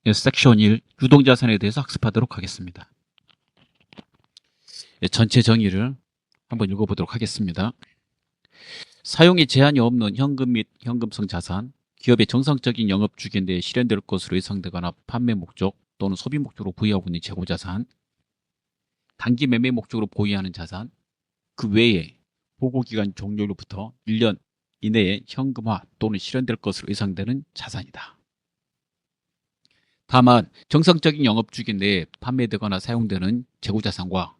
섹션 1 유동자산에 대해서 학습하도록 하겠습니다. 전체 정의를 한번 읽어보도록 하겠습니다. 사용에 제한이 없는 현금 및 현금성 자산, 기업의 정상적인 영업주기 내에 실현될 것으로 예상되거나 판매 목적 또는 소비 목적으로 보유하고 있는 재고자산, 단기 매매 목적으로 보유하는 자산, 그 외에 보고기간 종료로부터 1년 이내에 현금화 또는 실현될 것으로 예상되는 자산이다. 다만 정상적인 영업주기 내에 판매되거나 사용되는 재고자산과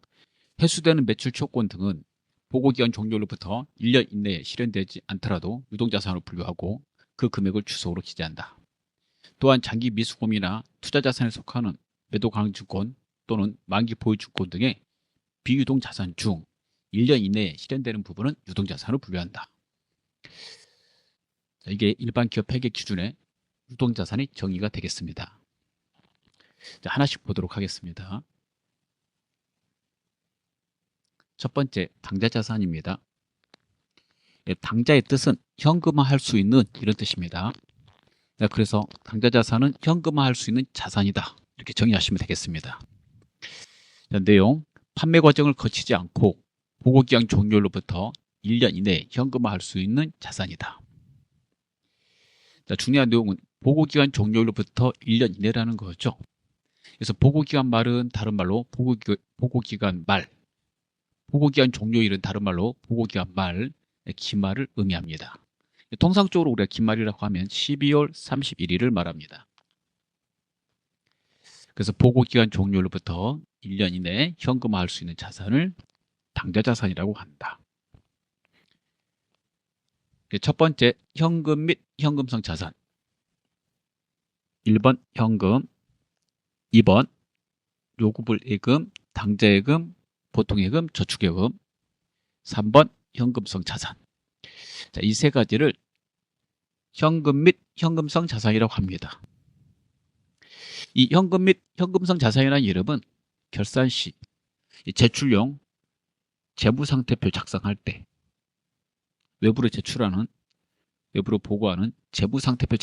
회수되는 매출 채권 등은 보고기간 종료로부터 1년 이내에 실현되지 않더라도 유동자산으로 분류하고 그 금액을 주소로 기재한다. 또한 장기 미수금이나 투자자산에 속하는 매도가능증권 또는 만기 보유증권 등의 비유동자산 중 1년 이내에 실현되는 부분은 유동자산으로 분류한다. 이게 일반 기업 회계 기준의 유동자산의 정의가 되겠습니다. 하나씩 보도록 하겠습니다. 첫 번째, 당좌자산입니다. 당좌의 뜻은 현금화할 수 있는 이런 뜻입니다. 그래서 당좌자산은 현금화할 수 있는 자산이다. 이렇게 정의하시면 되겠습니다. 내용, 판매 과정을 거치지 않고 보고기간 종료로부터 1년 이내에 현금화할 수 있는 자산이다. 중요한 내용은 보고기간 종료로부터 1년 이내라는 거죠. 그래서 보고기간 말은 다른 말로 보고기간 말, 보고기간 종료일은 다른 말로 보고기간 말, 기말을 의미합니다. 통상적으로 우리가 기말이라고 하면 12월 31일을 말합니다. 그래서 보고기간 종료로부터 1년 이내에 현금화할 수 있는 자산을 당좌자산이라고 한다. 첫 번째, 현금 및 현금성 자산. 1번 현금, 2번 요구불예금, 당좌예금, 보통예금, 저축예금, 3번 현금성 자산. 이 세 가지를 현금 및 현금성 자산이라고 합니다. 이 현금 및 현금성 자산이라는 이름은 결산 시 제출용 재무상태표 작성할 때 외부로 제출하는, 외부로 보고하는 재무상태표를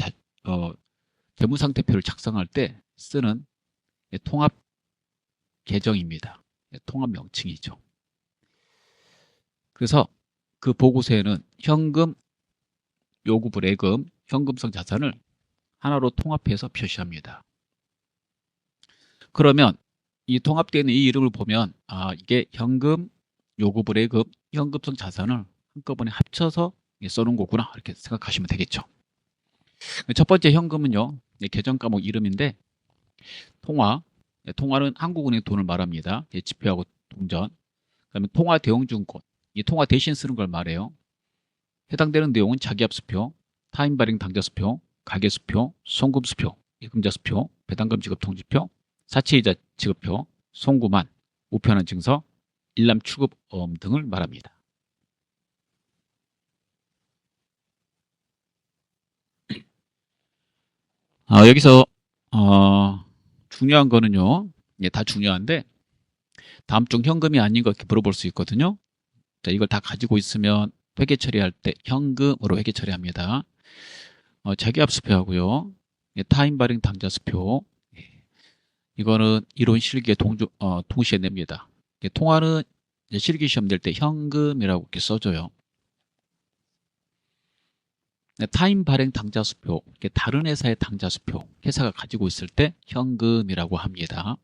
작성할 때 쓰는 통합 계정입니다. 통합 명칭이죠. 그래서 그 보고서에는 현금, 요구불예금, 현금성 자산을 하나로 통합해서 표시합니다. 그러면 이 통합되어 있는 이 이름을 보면 이게 현금, 요구불예금, 현금성 자산을 한꺼번에 합쳐서 써놓은 거구나 이렇게 생각하시면 되겠죠. 첫 번째 현금은요, 계정 과목 이름인데 통화는 한국은행 돈을 말합니다. 지폐하고 동전. 그다음에 통화 대용증권, 이 통화 대신 쓰는 걸 말해요. 해당되는 내용은 자기압수표, 타임 발행 당좌수표, 가계수표, 송금수표, 예금자수표, 배당금 지급 통지표, 사채이자 지급표, 송금한, 우편한 증서, 일람 출급 어음 등을 말합니다. 여기서 중요한 거는요, 다 중요한데 다음 중 현금이 아닌 거 이렇게 물어볼 수 있거든요. 자, 이걸 다 가지고 있으면 회계 처리할 때 현금으로 회계 처리합니다. 자기압수표하고요, 타임 발행 당좌수표, 이거는 이론 실기에 동시에 냅니다. 통화는 실기 시험 낼 때 현금이라고 이렇게 써줘요. 타임 발행 당좌수표, 다른 회사의 당좌수표, 회사가 가지고 있을 때 현금이라고 합니다.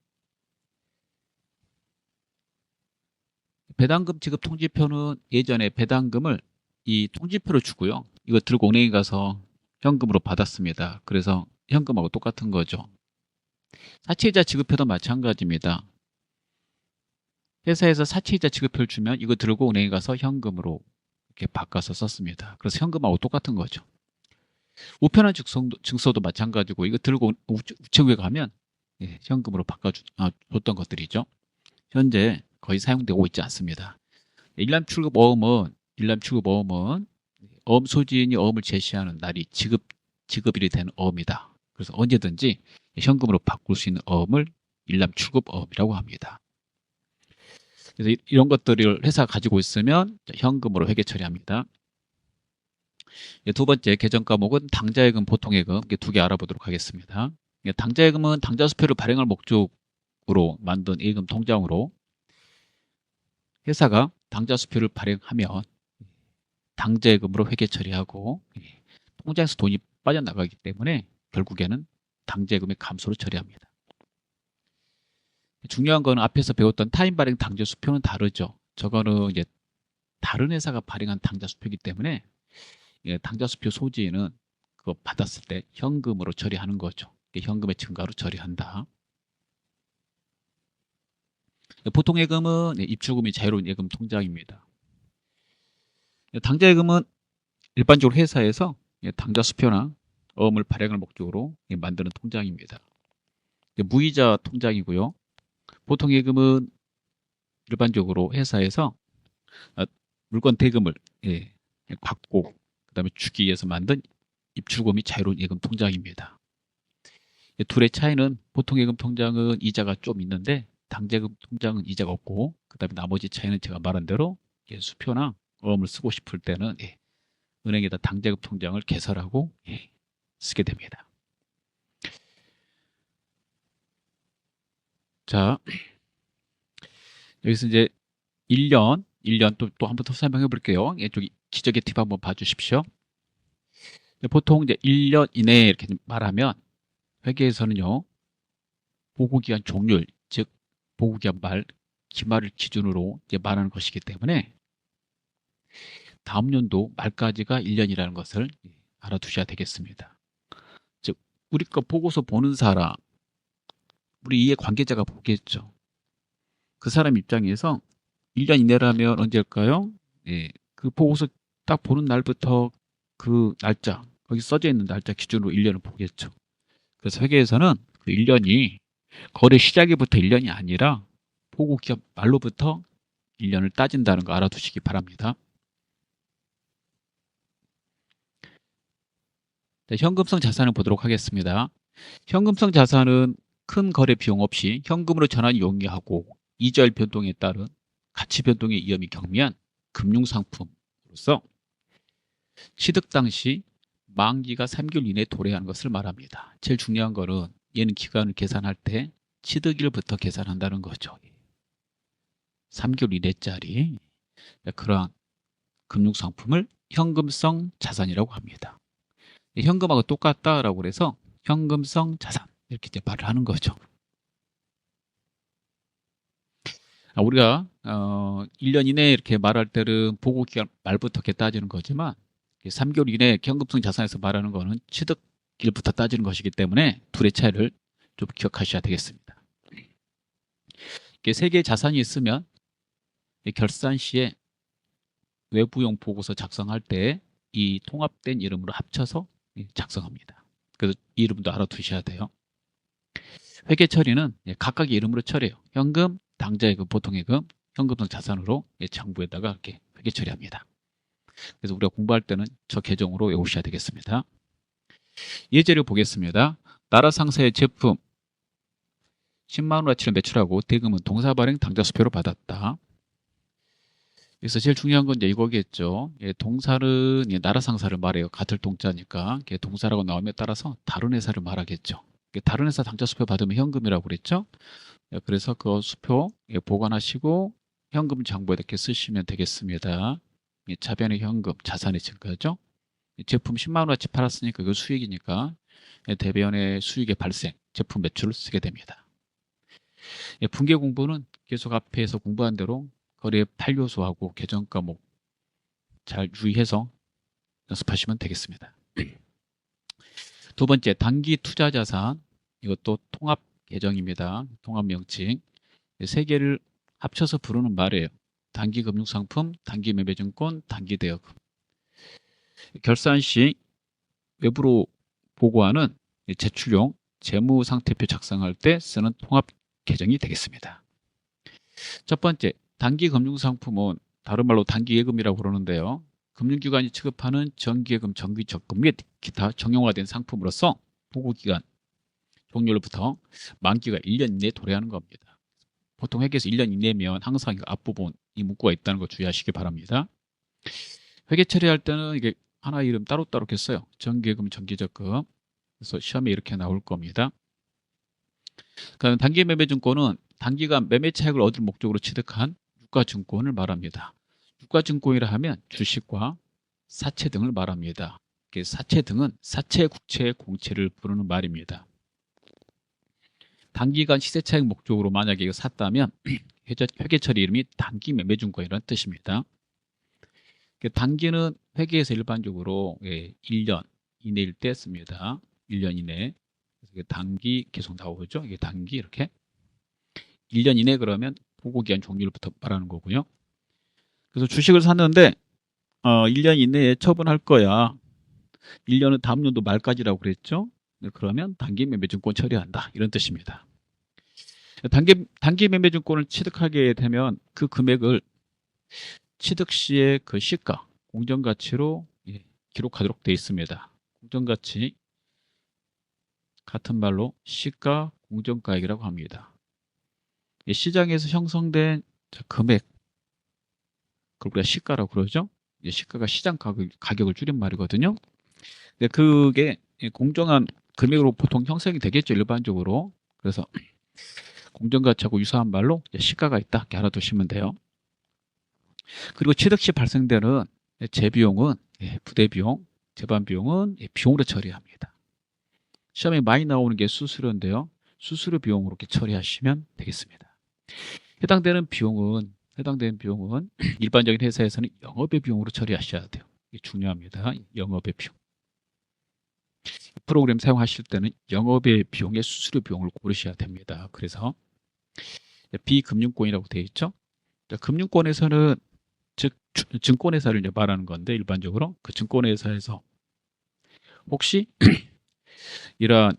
배당금 지급 통지표는 예전에 배당금을 이 통지표로 주고요, 이거 들고 은행에 가서 현금으로 받았습니다. 그래서 현금하고 똑같은 거죠. 사채이자 지급표도 마찬가지입니다. 회사에서 사채이자 지급표를 주면 이거 들고 은행에 가서 현금으로 이렇게 바꿔서 썼습니다. 그래서 현금하고 똑같은 거죠. 우편한 증서도 마찬가지고 이거 들고 우체국에 가면 현금으로 바꿔줬던 것들이죠. 현재 거의 사용되고 있지 않습니다. 일람 출급 어음은 어음 소지인이 어음을 제시하는 날이 지급일이 되는 어음이다. 그래서 언제든지 현금으로 바꿀 수 있는 어음을 일람 출급 어음이라고 합니다. 그래서 이런 것들을 회사가 가지고 있으면 현금으로 회계 처리합니다. 두 번째 계정 과목은 당좌예금, 보통예금, 두 개 알아보도록 하겠습니다. 당좌예금은 당좌수표를 발행할 목적으로 만든 예금 통장으로 회사가 당좌수표를 발행하면 당좌예금으로 회계 처리하고 통장에서 돈이 빠져나가기 때문에 결국에는 당좌예금의 감소로 처리합니다. 중요한 거는 앞에서 배웠던 타인 발행 당좌수표는 다르죠. 저거는 이제 다른 회사가 발행한 당좌수표이기 때문에 당좌수표 소지는 그거 받았을 때 현금으로 처리하는 거죠. 현금의 증가로 처리한다. 보통 예금은 입출금이 자유로운 예금 통장입니다. 당좌예금은 일반적으로 회사에서 당좌수표나 어음을 발행할 목적으로 만드는 통장입니다. 무이자 통장이고요. 보통 예금은 일반적으로 회사에서 물건 대금을 받고 그다음에 주기 위해서 만든 입출금이 자유로운 예금 통장입니다. 둘의 차이는 보통 예금 통장은 이자가 좀 있는데 당좌예금 통장은 이자가 없고 그다음에 나머지 차이는 제가 말한 대로 수표나 어음을 쓰고 싶을 때는 은행에다 당좌예금 통장을 개설하고 쓰게 됩니다. 자, 여기서 이제 1년 또 한 번 더 설명해 볼게요. 이쪽 기적의 팁 한번 봐주십시오. 보통 이제 1년 이내에 이렇게 말하면 회계에서는요, 보고기간 종료일, 즉 보고기간 말, 기말을 기준으로 이제 말하는 것이기 때문에 다음 연도 말까지가 1년이라는 것을 알아두셔야 되겠습니다. 즉 우리 거 보고서 보는 사람, 우리 이해 관계자가 보겠죠. 그 사람 입장에서 1년 이내라면 언제일까요? 그 보고서 딱 보는 날부터 그 날짜, 거기 써져 있는 날짜 기준으로 1년을 보겠죠. 그래서 회계에서는 그 1년이 거래 시작일부터 1년이 아니라 보고 기간 말로부터 1년을 따진다는 거 알아두시기 바랍니다. 자, 현금성 자산을 보도록 하겠습니다. 현금성 자산은 큰 거래 비용 없이 현금으로 전환이 용이하고 이자율 변동에 따른 가치 변동의 위험이 경미한 금융상품으로서 취득 당시 만기가 3개월 이내에 도래하는 것을 말합니다. 제일 중요한 거는 얘는 기간을 계산할 때 취득일부터 계산한다는 거죠. 3개월 이내짜리 그러한 금융상품을 현금성 자산이라고 합니다. 현금하고 똑같다라고 그래서 현금성 자산 이렇게 이제 말을 하는 거죠. 우리가 1년 이내에 이렇게 말할 때는 보고기간 말부터 이렇게 따지는 거지만 3개월 이내에 현금성 자산에서 말하는 거는 취득일부터 따지는 것이기 때문에 둘의 차이를 좀 기억하셔야 되겠습니다. 이게 세 개의 자산이 있으면 결산 시에 외부용 보고서 작성할 때 이 통합된 이름으로 합쳐서 작성합니다. 그래서 이 이름도 알아두셔야 돼요. 회계 처리는 각각의 이름으로 처리해요. 현금, 당좌예금, 보통예금, 현금성 자산으로 장부에다가 이렇게 회계 처리합니다. 그래서 우리가 공부할 때는 저 계정으로 외우셔야 되겠습니다. 예제를 보겠습니다. 나라 상사의 제품 10만 원어치를 매출하고 대금은 동사 발행 당좌수표로 받았다. 그래서 제일 중요한 건 이제 이거겠죠. 동사는 나라 상사를 말해요. 같을 동자니까 동사라고 나오면 따라서 다른 회사를 말하겠죠. 다른 회사 당좌수표 받으면 현금이라고 그랬죠. 그래서 그 수표 보관하시고 현금 장부에 이렇게 쓰시면 되겠습니다. 자변의 현금, 자산의 증가죠. 제품 10만 원어치 팔았으니까 그 수익이니까 대변의 수익의 발생, 제품 매출을 쓰게 됩니다. 분계 공부는 계속 앞에서 공부한 대로 거래의 8요소하고 계정 과목 잘 유의해서 연습하시면 되겠습니다. 두 번째, 단기 투자 자산. 이것도 통합 계정입니다. 통합 명칭. 세 개를 합쳐서 부르는 말이에요. 단기 금융상품, 단기 매매증권, 단기 대여금. 결산 시 외부로 보고하는 제출용 재무상태표 작성할 때 쓰는 통합 계정이 되겠습니다. 첫 번째, 단기 금융상품은 다른 말로 단기예금이라고 그러는데요. 금융기관이 취급하는 정기예금, 정기적금 및 기타 정형화된 상품으로서 보고기간 종료로부터 만기가 1년 이내에 도래하는 겁니다. 보통 회계에서 1년 이내면 항상 앞부분 이 문구가 있다는 거 주의하시기 바랍니다. 회계 처리할 때는 이게 하나 이름 따로따로 했어요. 정기예금, 정기적금. 그래서 시험에 이렇게 나올 겁니다. 그러니까 단기 매매 증권은 단기간 매매 차익을 얻을 목적으로 취득한 유가증권을 말합니다. 유가증권이라 하면 주식과 사채 등을 말합니다. 사채 등은 사채, 국채, 공채를 부르는 말입니다. 단기간 시세 차익 목적으로 만약에 이거 샀다면 회계 처리 이름이 단기 매매 증권이라는 뜻입니다. 단기는 회계에서 일반적으로 1년 이내일 때 씁니다. 1년 이내. 그래서 단기 계속 나오죠. 이게 단기 이렇게 1년 이내 그러면 보고기한 종료부터 말하는 거고요. 그래서 주식을 샀는데 1년 이내에 처분할 거야. 1년은 다음 연도 말까지라고 그랬죠. 그러면 단기 매매증권 처리한다 이런 뜻입니다. 단기 매매증권을 취득하게 되면 그 금액을 취득 시의 그 시가 공정가치로 기록하도록 되어 있습니다. 공정가치 같은 말로 시가 공정가액이라고 합니다. 시장에서 형성된 금액 그걸 우리가 시가라고 그러죠. 시가가 시장 가격을 줄인 말이거든요. 그게 공정한 금액으로 보통 형성이 되겠죠, 일반적으로. 그래서 공정가치하고 유사한 말로 시가가 있다 이렇게 알아두시면 돼요. 그리고 취득 시 발생되는 재비용은 부대비용, 재반비용은 비용으로 처리합니다. 시험에 많이 나오는 게 수수료인데요. 수수료 비용으로 이렇게 처리하시면 되겠습니다. 해당되는 비용은 일반적인 회사에서는 영업의 비용으로 처리하셔야 돼요. 이게 중요합니다. 영업의 비용. 프로그램 사용하실 때는 영업의 비용에 수수료 비용을 고르셔야 됩니다. 그래서 비금융권이라고 되어 있죠. 금융권에서는 즉 증권회사를 이제 말하는 건데 일반적으로 그 증권회사에서 혹시 이러한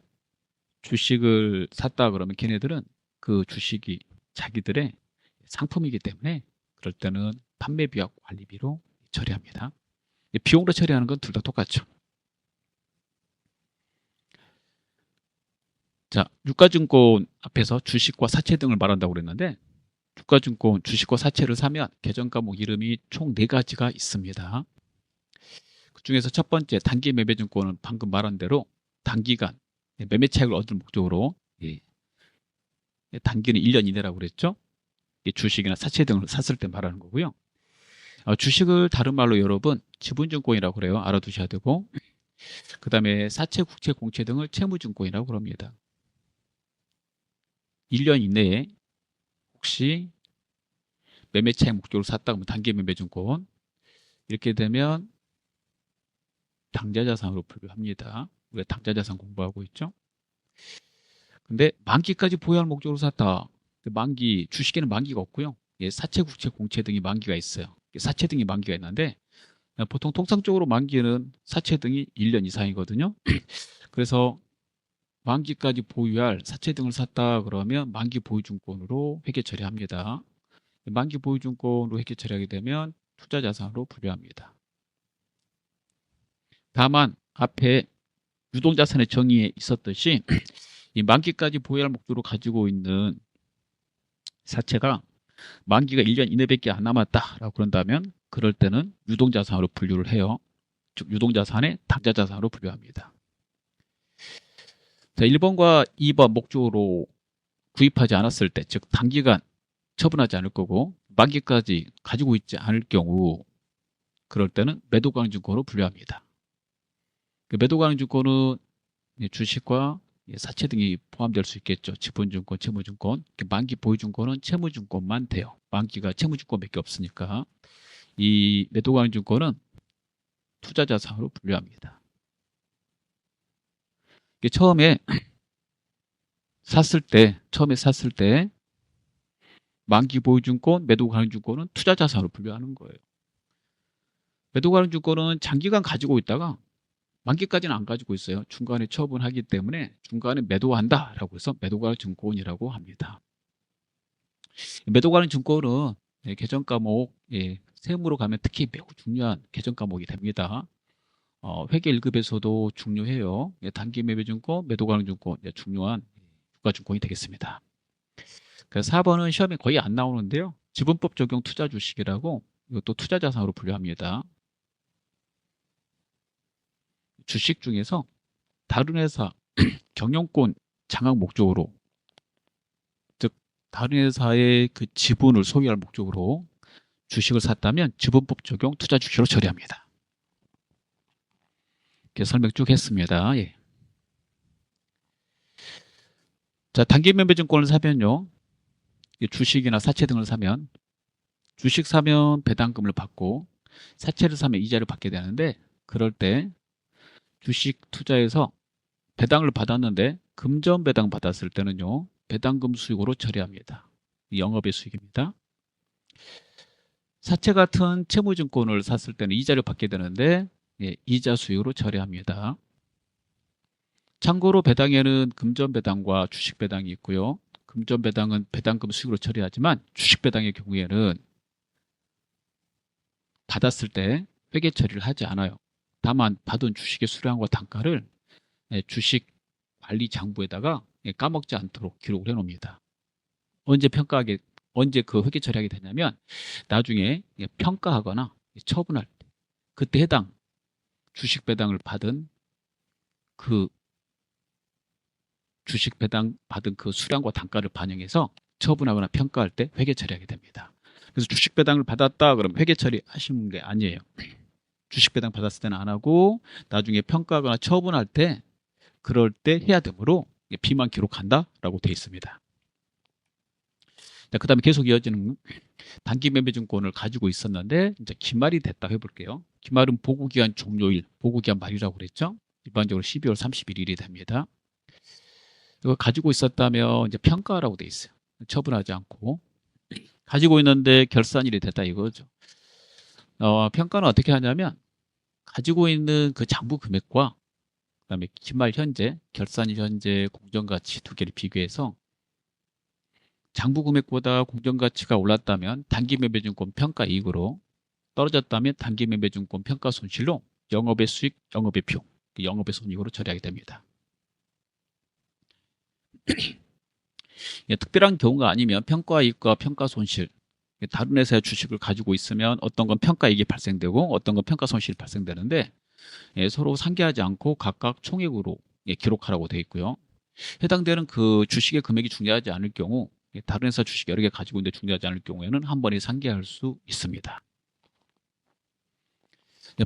주식을 샀다 그러면 걔네들은 그 주식이 자기들의 상품이기 때문에 그럴 때는 판매비와 관리비로 처리합니다. 비용으로 처리하는 건 둘 다 똑같죠. 자, 유가증권 앞에서 주식과 사채 등을 말한다고 그랬는데 유가증권 주식과 사채를 사면 계정 과목 이름이 총 4가지가 있습니다. 그 중에서 첫 번째 단기 매매증권은 방금 말한 대로 단기간 매매 차익을 얻을 목적으로 단기는 1년 이내라고 그랬죠. 주식이나 사채 등을 샀을 때 말하는 거고요. 주식을 다른 말로 여러분 지분증권이라고 그래요. 알아두셔야 되고 그 다음에 사채, 국채, 공채 등을 채무증권이라고 그럽니다. 1년 이내에 혹시 매매 차익 목적으로 샀다 그러면 단기 매매증권 이렇게 되면 당좌자산으로 분류합니다. 우리가 당좌자산 공부하고 있죠. 근데 만기까지 보유할 목적으로 샀다. 만기 주식에는 만기가 없고요. 사채, 국채, 공채 등이 만기가 있어요. 사채 등이 만기가 있는데 보통 통상적으로 만기는 사채 등이 1년 이상이거든요. 그래서 만기까지 보유할 사채 등을 샀다 그러면 만기 보유증권으로 회계 처리합니다. 만기 보유증권으로 회계 처리하게 되면 투자자산으로 분류합니다. 다만 앞에 유동자산의 정의에 있었듯이 이 만기까지 보유할 목적으로 가지고 있는 사채가 만기가 1년 이내밖에 안 남았다라고 그런다면 그럴 때는 유동자산으로 분류를 해요. 즉 유동자산의 당좌자산으로 분류합니다. 자, 1번과 2번 목적으로 구입하지 않았을 때, 즉 단기간 처분하지 않을 거고 만기까지 가지고 있지 않을 경우 그럴 때는 매도가능증권으로 분류합니다. 매도가능증권은 주식과 사채 등이 포함될 수 있겠죠. 지분증권, 채무증권. 만기 보유증권은 채무증권만 돼요. 만기가 채무증권밖에 없으니까 이 매도가능증권은 투자자산으로 분류합니다. 처음에 샀을 때 만기 보유증권, 매도가능증권은 투자자산으로 분류하는 거예요. 매도가능증권은 장기간 가지고 있다가 만기까지는 안 가지고 있어요. 중간에 처분하기 때문에 중간에 매도한다라고 해서 매도가능증권이라고 합니다. 매도가능증권은 계정과목 세무로 가면 특히 매우 중요한 계정과목이 됩니다. 회계 1급에서도 중요해요. 단기 매매증권, 매도가능증권 중요한 유가증권이 되겠습니다. 그래서 4번은 시험에 거의 안 나오는데요. 지분법 적용 투자 주식이라고 이것도 투자자산으로 분류합니다. 주식 중에서 다른 회사 경영권 장악 목적으로 다른 회사의 그 지분을 소유할 목적으로 주식을 샀다면 지분법 적용 투자 주식으로 처리합니다. 이렇게 설명 쭉 했습니다. 예. 자, 단기 매매증권을 사면요, 주식이나 사채 등을 사면, 주식 사면 배당금을 받고 사채를 사면 이자를 받게 되는데, 그럴 때 주식 투자에서 배당을 받았는데 금전 배당 받았을 때는요, 배당금 수익으로 처리합니다. 영업의 수익입니다. 사채 같은 채무증권을 샀을 때는 이자를 받게 되는데, 예, 이자 수익으로 처리합니다. 참고로 배당에는 금전 배당과 주식 배당이 있고요. 금전 배당은 배당금 수익으로 처리하지만 주식 배당의 경우에는 받았을 때 회계 처리를 하지 않아요. 다만 받은 주식의 수량과 단가를 주식 관리 장부에다가 까먹지 않도록 기록을 해 놓습니다. 언제 그 회계 처리하게 되냐면 나중에 평가하거나 처분할 때, 그때 해당 주식 배당을 받은 그 주식 배당 받은 그 수량과 단가를 반영해서 처분하거나 평가할 때 회계 처리하게 됩니다. 그래서 주식 배당을 받았다 그러면 회계 처리 하시는 게 아니에요. 주식 배당 받았을 때는 안 하고 나중에 평가하거나 처분할 때 그럴 때 해야 되므로 비만 기록한다라고 되어 있습니다. 그 다음에 계속 이어지는 단기 매매증권을 가지고 있었는데 이제 기말이 됐다 해볼게요. 기말은 보고기한 종료일, 보고기한 말이라고 그랬죠. 일반적으로 12월 31일이 됩니다. 이거 가지고 있었다면 이제 평가라고 돼 있어요. 처분하지 않고 가지고 있는데 결산일이 됐다 이거죠. 평가는 어떻게 하냐면 가지고 있는 그 장부 금액과 그다음에 기말 현재, 결산일 현재, 공정가치 두 개를 비교해서 장부 금액보다 공정가치가 올랐다면 단기 매매증권 평가 이익으로, 떨어졌다면 단기 매매증권 평가 손실로 영업의 수익, 영업의 비용, 영업의 손익으로 처리하게 됩니다. 특별한 경우가 아니면 평가이익과 평가손실, 다른 회사의 주식을 가지고 있으면 어떤 건 평가이익이 발생되고 어떤 건 평가손실이 발생되는데 서로 상기하지 않고 각각 총액으로 기록하라고 되어 있고요. 해당되는 그 주식의 금액이 중요하지 않을 경우, 다른 회사 주식 여러 개 가지고 있는데 중요하지 않을 경우에는 한 번에 상기할 수 있습니다.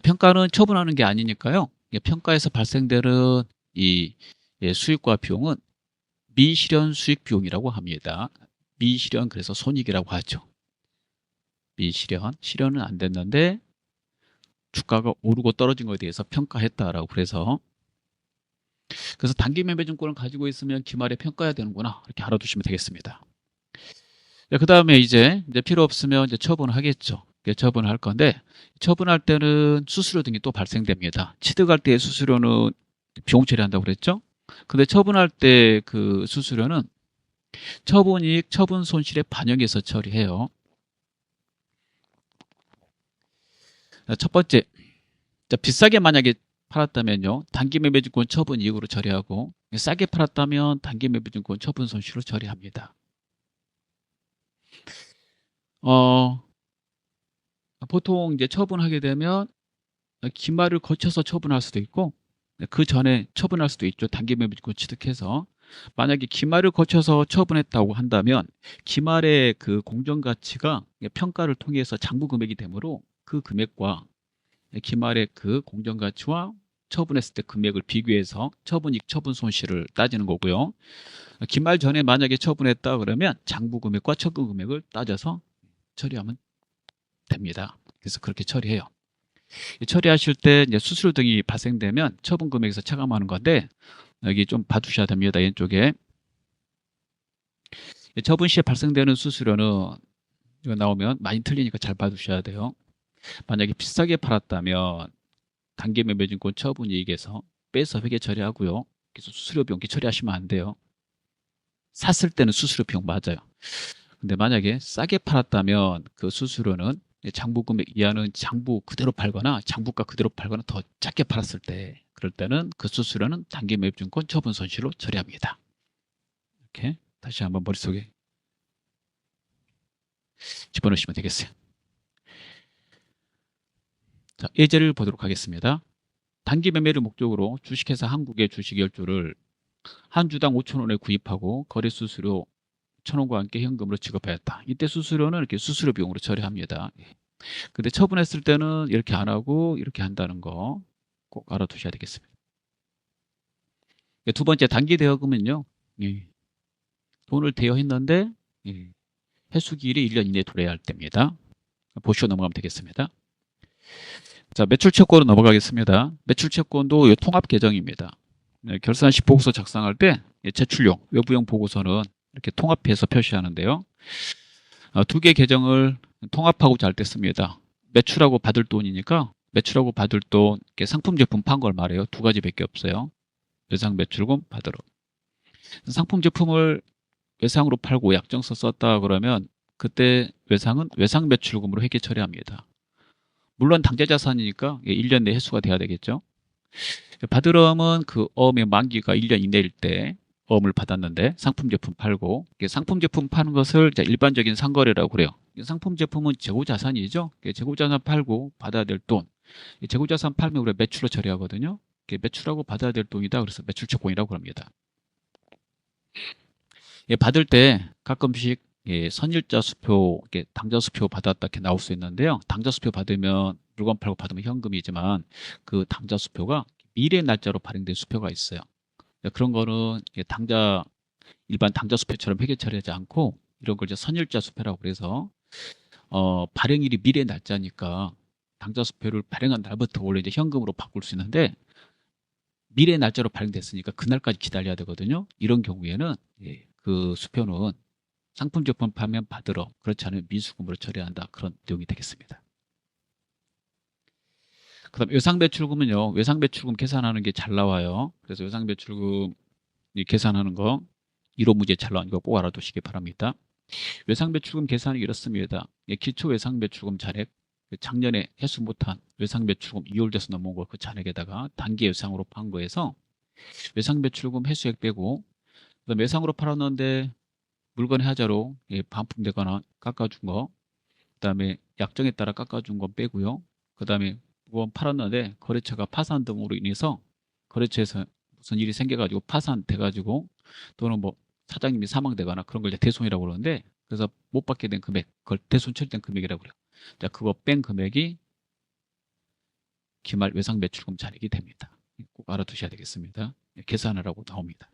평가는 처분하는 게 아니니까요. 평가에서 발생되는 이 수익과 비용은 미실현 수익 비용이라고 합니다. 미실현, 그래서 손익이라고 하죠. 미실현, 실현은 안 됐는데 주가가 오르고 떨어진 것에 대해서 평가했다라고 그래서 단기 매매증권을 가지고 있으면 기말에 평가해야 되는구나, 이렇게 알아두시면 되겠습니다. 그 다음에 이제 필요 없으면 이제 처분하겠죠. 처분할 건데 처분할 때는 수수료 등이 또 발생됩니다. 취득할 때의 수수료는 비용 처리한다고 그랬죠. 근데 처분할 때 그 수수료는 처분이익, 처분 손실에 반영해서 처리해요. 첫 번째, 비싸게 만약에 팔았다면요, 단기 매매증권 처분 이익으로 처리하고, 싸게 팔았다면 단기 매매증권 처분 손실로 처리합니다. 보통 이제 처분하게 되면 기말을 거쳐서 처분할 수도 있고 그 전에 처분할 수도 있죠. 단기 매매증권 취득해서. 만약에 기말을 거쳐서 처분했다고 한다면 기말의 그 공정가치가 평가를 통해서 장부 금액이 되므로 그 금액과 기말의 그 공정가치와 처분했을 때 금액을 비교해서 처분이익, 처분 손실을 따지는 거고요. 기말 전에 만약에 처분했다 그러면 장부 금액과 처분 금액을 따져서 처리하면 됩니다. 그래서 그렇게 처리해요. 처리하실 때 이제 수수료 등이 발생되면 처분 금액에서 차감하는 건데 여기 좀 봐두셔야 됩니다. 왼쪽에 처분 시에 발생되는 수수료는 이거 나오면 많이 틀리니까 잘 봐두셔야 돼요. 만약에 비싸게 팔았다면 단기 매매증권 처분 이익에서 빼서 회계 처리하고요. 그래서 수수료 비용 처리하시면 안 돼요. 샀을 때는 수수료 비용 맞아요. 근데 만약에 싸게 팔았다면 그 수수료는 장부 금액 이하는 장부 그대로 팔거나 장부가 그대로 팔거나 더 작게 팔았을 때, 그럴 때는 그 수수료는 단기 매입증권 처분 손실로 처리합니다. 이렇게 다시 한번 머릿속에 집어넣으시면 되겠어요. 자, 예제를 보도록 하겠습니다. 단기 매매를 목적으로 주식회사 한국의 주식 10주를 한 주당 5,000원에 구입하고 거래 수수료 천원과 함께 현금으로 지급하였다. 이때 수수료는 이렇게 수수료 비용으로 처리합니다. 근데 처분했을 때는 이렇게 안 하고 이렇게 한다는 거 꼭 알아두셔야 되겠습니다. 두 번째 단기 대여금은요. 예, 돈을 대여했는데 예, 회수기일이 1년 이내에 도래해야 할 때입니다. 보시고 넘어가면 되겠습니다. 자, 매출채권으로 넘어가겠습니다. 매출채권도 통합 계정입니다. 결산시 보고서 작성할 때 제출용, 외부용 보고서는 이렇게 통합해서 표시하는데요. 두 개 계정을 통합하고자 할 때 씁니다. 매출하고 받을 돈이니까 매출하고 받을 돈, 상품 제품 판 걸 말해요. 두 가지밖에 없어요. 외상 매출금 받으러. 상품 제품을 외상으로 팔고 약정서 썼다 그러면 그때 외상은 외상 매출금으로 회계 처리합니다. 물론 당좌자산이니까 1년 내 회수가 돼야 되겠죠. 받으러은 그 어음의 만기가 1년 이내일 때 어음을 받았는데 상품 제품 팔고 상품 제품 파는 것을 일반적인 상거래라고 그래요. 상품 제품은 재고자산이죠. 재고자산 팔고 받아야 될 돈. 재고자산 팔면 우리가 매출로 처리하거든요. 매출하고 받아야 될 돈이다. 그래서 매출채권이라고 합니다. 받을 때 가끔씩 선일자 수표, 당좌 수표 받았다 이렇게 나올 수 있는데요. 당좌 수표 받으면 물건 팔고 받으면 현금이지만 그 당좌 수표가 미래 날짜로 발행된 수표가 있어요. 그런 거는 당좌 일반 당좌 수표처럼 회계 처리하지 않고 이런 걸 이제 선일자 수표라고 그래서 발행일이 미래 날짜니까 당좌 수표를 발행한 날부터 원래 이제 현금으로 바꿀 수 있는데 미래 날짜로 발행됐으니까 그날까지 기다려야 되거든요. 이런 경우에는 그 수표는 상품 제품 파면 받으러 그렇지 않으면 미수금으로 처리한다. 그런 내용이 되겠습니다. 그 다음 외상배출금은요. 외상배출금 계산하는 게 잘 나와요. 그래서 외상배출금 계산하는 거 1호 문제 잘 나온 거 꼭 알아두시기 바랍니다. 외상배출금 계산이 이렇습니다. 기초 외상배출금 잔액 작년에 회수 못한 외상배출금 2월 돼서 넘어온 거 그 잔액에다가 단기 외상으로 판 거에서 외상배출금 회수액 빼고 그다음 외상으로 팔았는데 물건 해자로 반품되거나 깎아준 거, 그다음에 약정에 따라 깎아준 건 빼고요. 그다음에 물건 팔았는데 거래처가 파산 등으로 인해서 거래처에서 무슨 일이 생겨가지고 파산돼가지고 또는 뭐 사장님이 사망되거나 그런 걸 이제 대손이라고 그러는데 그래서 못 받게 된 금액, 그걸 대손 처리된 금액이라고 그래요. 자, 그거 뺀 금액이 기말 외상 매출금 잔액이 됩니다. 꼭 알아두셔야 되겠습니다. 계산하라고 나옵니다.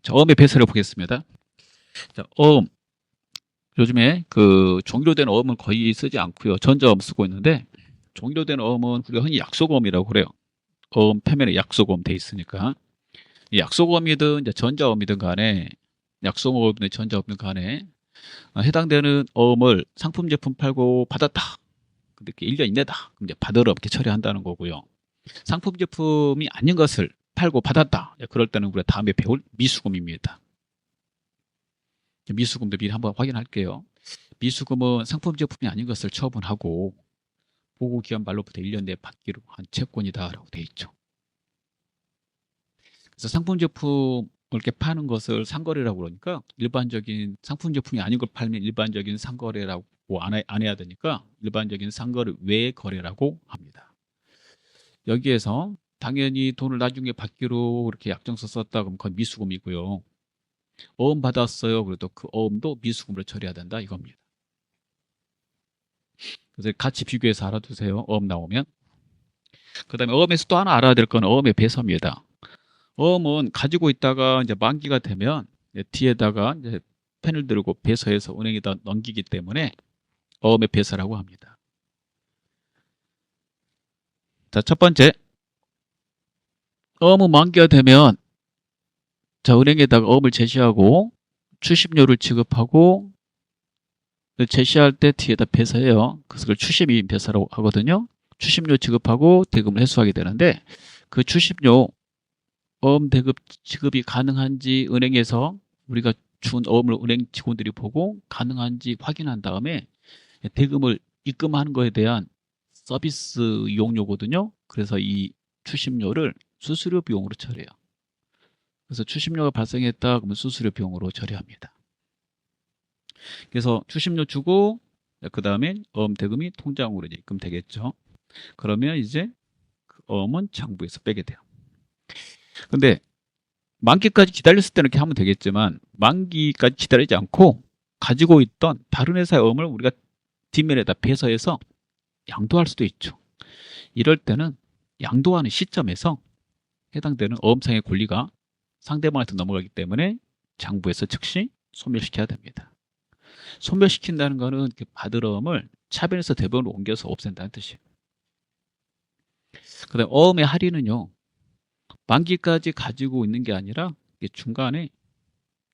자, 어음의 배설을 보겠습니다. 자, 어음. 요즘에 그 종이로 된 어음은 거의 쓰지 않고요. 전자어음 쓰고 있는데 종이로 된 어음은 우리가 흔히 약속어음이라고 그래요. 어음 표면에 약속어음 돼 있으니까 이 약속어음이든 이제 전자어음이든 간에 약속어음이든 전자어음이든 간에 해당되는 어음을 상품 제품 팔고 받았다. 근데 1년 이내다. 그럼 이제 받으러 이렇게 처리한다는 거고요. 상품 제품이 아닌 것을 팔고 받았다. 그럴 때는 우리가 다음에 배울 미수금입니다. 미수금도 미리 한번 확인할게요. 미수금은 상품 제품이 아닌 것을 처분하고 보고기한 말로부터 1년 내에 받기로 한 채권이다라고 되어 있죠. 그래서 상품 제품을 이렇게 파는 것을 상거래라고 그러니까 일반적인 상품 제품이 아닌 걸 팔면 일반적인 상거래라고 안 해야 되니까 일반적인 상거래 외 거래라고 합니다. 여기에서 당연히 돈을 나중에 받기로 이렇게 약정서 썼다 그러면 그건 미수금이고요. 어음 받았어요. 그래도 그 어음도 미수금으로 처리해야 된다 이겁니다. 그래서 같이 비교해서 알아두세요. 어음 나오면. 그 다음에 어음에서 또 하나 알아야 될 건 어음의 배서입니다. 어음은 가지고 있다가 이제 만기가 되면 이제 뒤에다가 이제 펜을 들고 배서해서 은행에다 넘기기 때문에 어음의 배서라고 합니다. 자, 첫 번째. 어음은 만기가 되면 자, 은행에다가 어음을 제시하고 추심료를 지급하고 제시할 때 뒤에다 배서해요. 그래서 추심이임 배서라고 하거든요. 추심료 지급하고 대금을 회수하게 되는데 그 추심료 어음 대급 지급이 가능한지 은행에서 우리가 준 어음을 은행 직원들이 보고 가능한지 확인한 다음에 대금을 입금하는 거에 대한 서비스 이용료거든요. 그래서 이 추심료를 수수료 비용으로 처리해요. 그래서 추심료가 발생했다 그러면 수수료 비용으로 처리합니다. 그래서 추심료 주고 그 다음에 어음 대금이 통장으로 이제 입금되겠죠. 그러면 이제 그 어음은 장부에서 빼게 돼요. 근데 만기까지 기다렸을 때는 이렇게 하면 되겠지만 만기까지 기다리지 않고 가지고 있던 다른 회사의 어음을 우리가 뒷면에다 배서해서 양도할 수도 있죠. 이럴 때는 양도하는 시점에서 해당되는 어음상의 권리가 상대방한테 넘어가기 때문에 장부에서 즉시 소멸시켜야 됩니다. 소멸시킨다는 것은 받을 어음을 차변에서 대변으로 옮겨서 없앤다는 뜻이에요. 그 다음에 어음의 할인은요, 만기까지 가지고 있는 게 아니라 중간에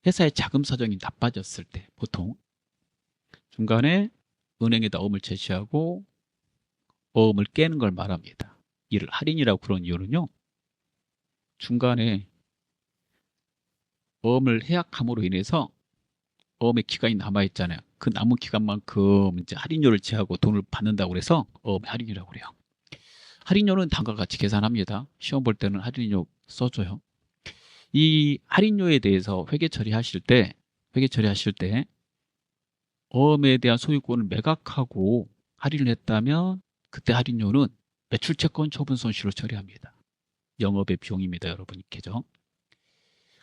회사의 자금 사정이 나빠졌을 때 보통 중간에 은행에다 어음을 제시하고 어음을 깨는 걸 말합니다. 이를 할인이라고 그런 이유는요, 중간에 어음을 해약함으로 인해서 어음의 기간이 남아있잖아요. 그 남은 기간만큼 이제 할인료를 제하고 돈을 받는다고 해서 어음의 할인이라고 그래요. 할인료는 다음과 같이 계산합니다. 시험 볼 때는 할인료 써줘요. 이 할인료에 대해서 회계 처리하실 때 어음에 대한 소유권을 매각하고 할인을 했다면 그때 할인료는 매출채권 처분 손실로 처리합니다. 영업의 비용입니다, 여러분 익히죠.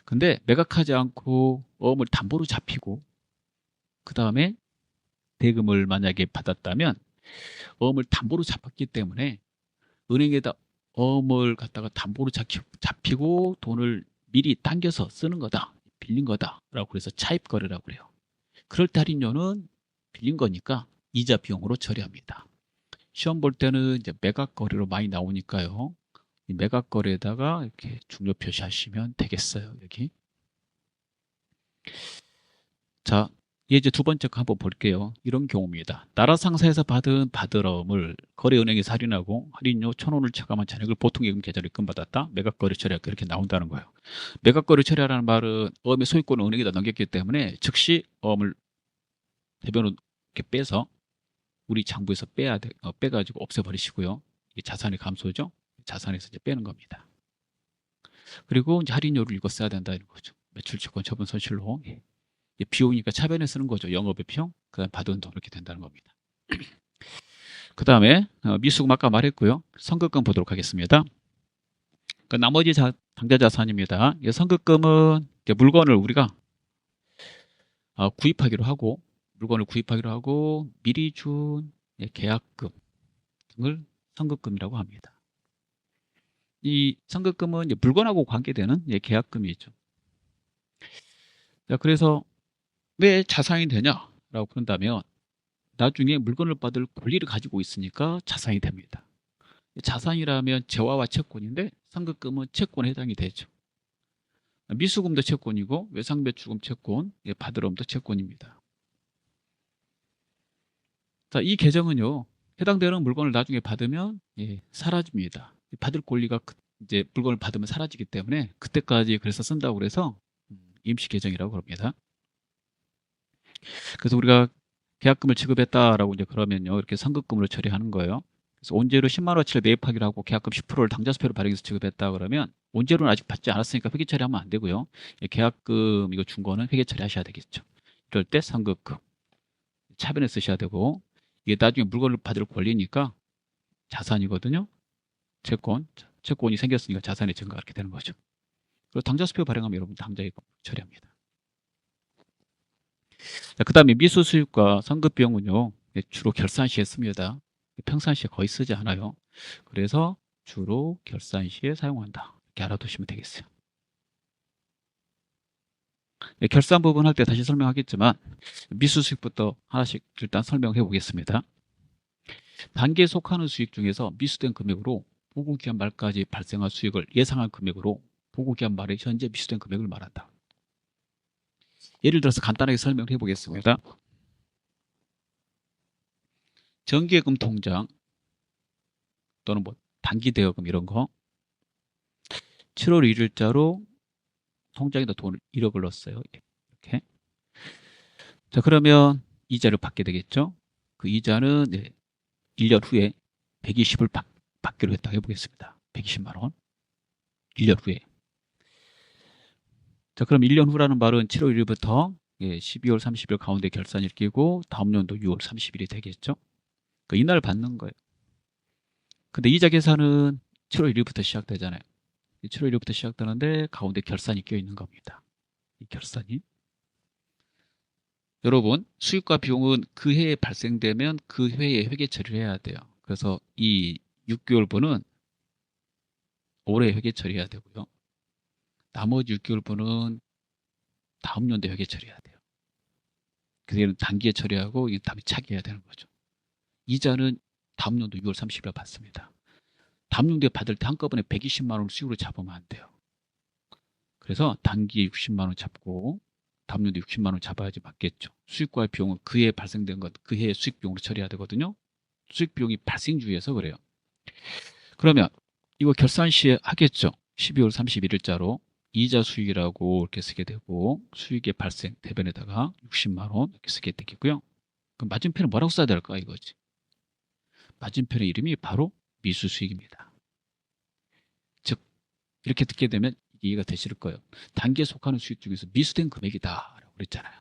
근데 매각하지 않고 어음을 담보로 잡히고 그 다음에 대금을 만약에 받았다면 어음을 담보로 잡았기 때문에 은행에다 어음을 갖다가 담보로 잡히고 돈을 미리 당겨서 쓰는 거다, 빌린 거다라고 그래서 차입 거래라고 그래요. 그럴 때 할인료는 빌린 거니까 이자 비용으로 처리합니다. 시험 볼 때는 이제 매각 거래로 많이 나오니까요. 이 매각 거래에다가 이렇게 중요 표시하시면 되겠어요. 여기. 자, 이제 두 번째 거 한번 볼게요. 이런 경우입니다. 나라 상사에서 받은 받으러움을 거래은행에서 할인하고 할인료 1,000원을 체감한 잔액을 보통예금 계좌로 입금받았다. 매각거래 처리하고 이렇게 나온다는 거예요. 매각거래 처리하라는 말은 어음의 소유권을 은행에다 넘겼기 때문에 즉시 어음을 대변으로 이렇게 빼서 우리 장부에서 빼가지고 없애버리시고요. 이게 자산의 감소죠. 자산에서 이제 빼는 겁니다. 그리고 이제 할인료를 이거 써야 된다는 거죠. 매출채권 처분 손실로. 비용이니까 차변에 쓰는 거죠. 영업의 비용, 그 다음에 받은 돈 이렇게 된다는 겁니다. 그 다음에 미수금 아까 말했고요. 선급금 보도록 하겠습니다. 나머지 당좌자산입니다. 선급금은 물건을 우리가 구입하기로 하고 미리 준 계약금 등을 선급금이라고 합니다. 이 선급금은 물건하고 관계되는 계약금이죠. 자, 그래서 왜 자산이 되냐라고 그런다면 나중에 물건을 받을 권리를 가지고 있으니까 자산이 됩니다. 자산이라면 재화와 채권인데 선급금은 채권에 해당이 되죠. 미수금도 채권이고 외상배출금 채권, 받으러움도 채권입니다. 자, 이 계정은요, 해당되는 물건을 나중에 받으면 사라집니다. 받을 권리가 이제 물건을 받으면 사라지기 때문에 그때까지 그래서 쓴다고 그래서 임시 계정이라고 그럽니다. 그래서 우리가 계약금을 지급했다라고 이제 그러면요, 이렇게 선급금으로 처리하는 거예요. 그래서 온재료 10만 원어치를 매입하기로 하고 계약금 10%를 당좌수표로 발행해서 지급했다 그러면 온재료는 아직 받지 않았으니까 회계 처리하면 안 되고요. 계약금 이거 준 거는 회계 처리하셔야 되겠죠. 이럴 때 선급금 차변에 쓰셔야 되고, 이게 나중에 물건을 받을 권리니까 자산이거든요. 채권이 생겼으니까 자산의 증가 이렇게 되는 거죠. 그리고 당좌수표 발행하면 여러분 당좌이익 처리합니다. 그 다음에 미수 수입과 선급 비용은요, 주로 결산 시에 씁니다. 평상시에 거의 쓰지 않아요. 그래서 주로 결산 시에 사용한다. 이렇게 알아두시면 되겠어요. 결산 부분 할 때 다시 설명하겠지만 미수 수익부터 하나씩 일단 설명해 보겠습니다. 단계에 속하는 수익 중에서 미수된 금액으로 보고기한 말까지 발생할 수익을 예상한 금액으로 보고기한 말에 현재 미수된 금액을 말한다. 예를 들어서 간단하게 설명을 해보겠습니다. 정기예금 통장 또는 단기대여금 이런 거 7월 1일자로 통장에다 돈을 1억을 넣었어요. 이렇게. 자, 그러면 이자를 받게 되겠죠. 그 이자는 1년 후에 120을 받기로 했다고 해보겠습니다. 120만 원. 1년 후에. 자, 그럼 1년 후라는 말은 7월 1일부터 12월 30일 가운데 결산일 끼고 다음 년도 6월 30일이 되겠죠. 그러니까 이날 받는 거예요. 근데 이자 계산은 7월 1일부터 시작되잖아요. 7월 1일부터 시작되는데 가운데 결산이 껴 있는 겁니다. 이 결산이. 여러분, 수익과 비용은 그 해에 발생되면 그 해에 회계 처리를 해야 돼요. 그래서 이 6개월분은 올해 회계 처리해야 되고요. 나머지 6개월분은 다음 연도에 회계 처리해야 돼요. 그래서 단기에 처리하고 이 다음에 차기해야 되는 거죠. 이자는 다음 연도 6월 30일 받습니다. 다음 연도에 받을 때 한꺼번에 120만 원을 수익으로 잡으면 안 돼요. 그래서 단기에 60만 원 잡고 다음 연도에 60만 원 잡아야지 맞겠죠. 수익과 비용은 그 해에 발생된 것, 그 해의 수익 비용으로 처리해야 되거든요. 수익 비용이 발생주의에서 그래요. 그러면 이거 결산 시에 하겠죠. 12월 31일자로 이자 수익이라고 이렇게 쓰게 되고 수익의 발생 대변에다가 60만 원 이렇게 쓰게 되겠고요. 그럼 맞은편은 뭐라고 써야 될까 이거지. 맞은편의 이름이 바로 미수수익입니다. 즉 이렇게 듣게 되면 이해가 되실 거예요. 단기에 속하는 수익 중에서 미수된 금액이다 라고 그랬잖아요.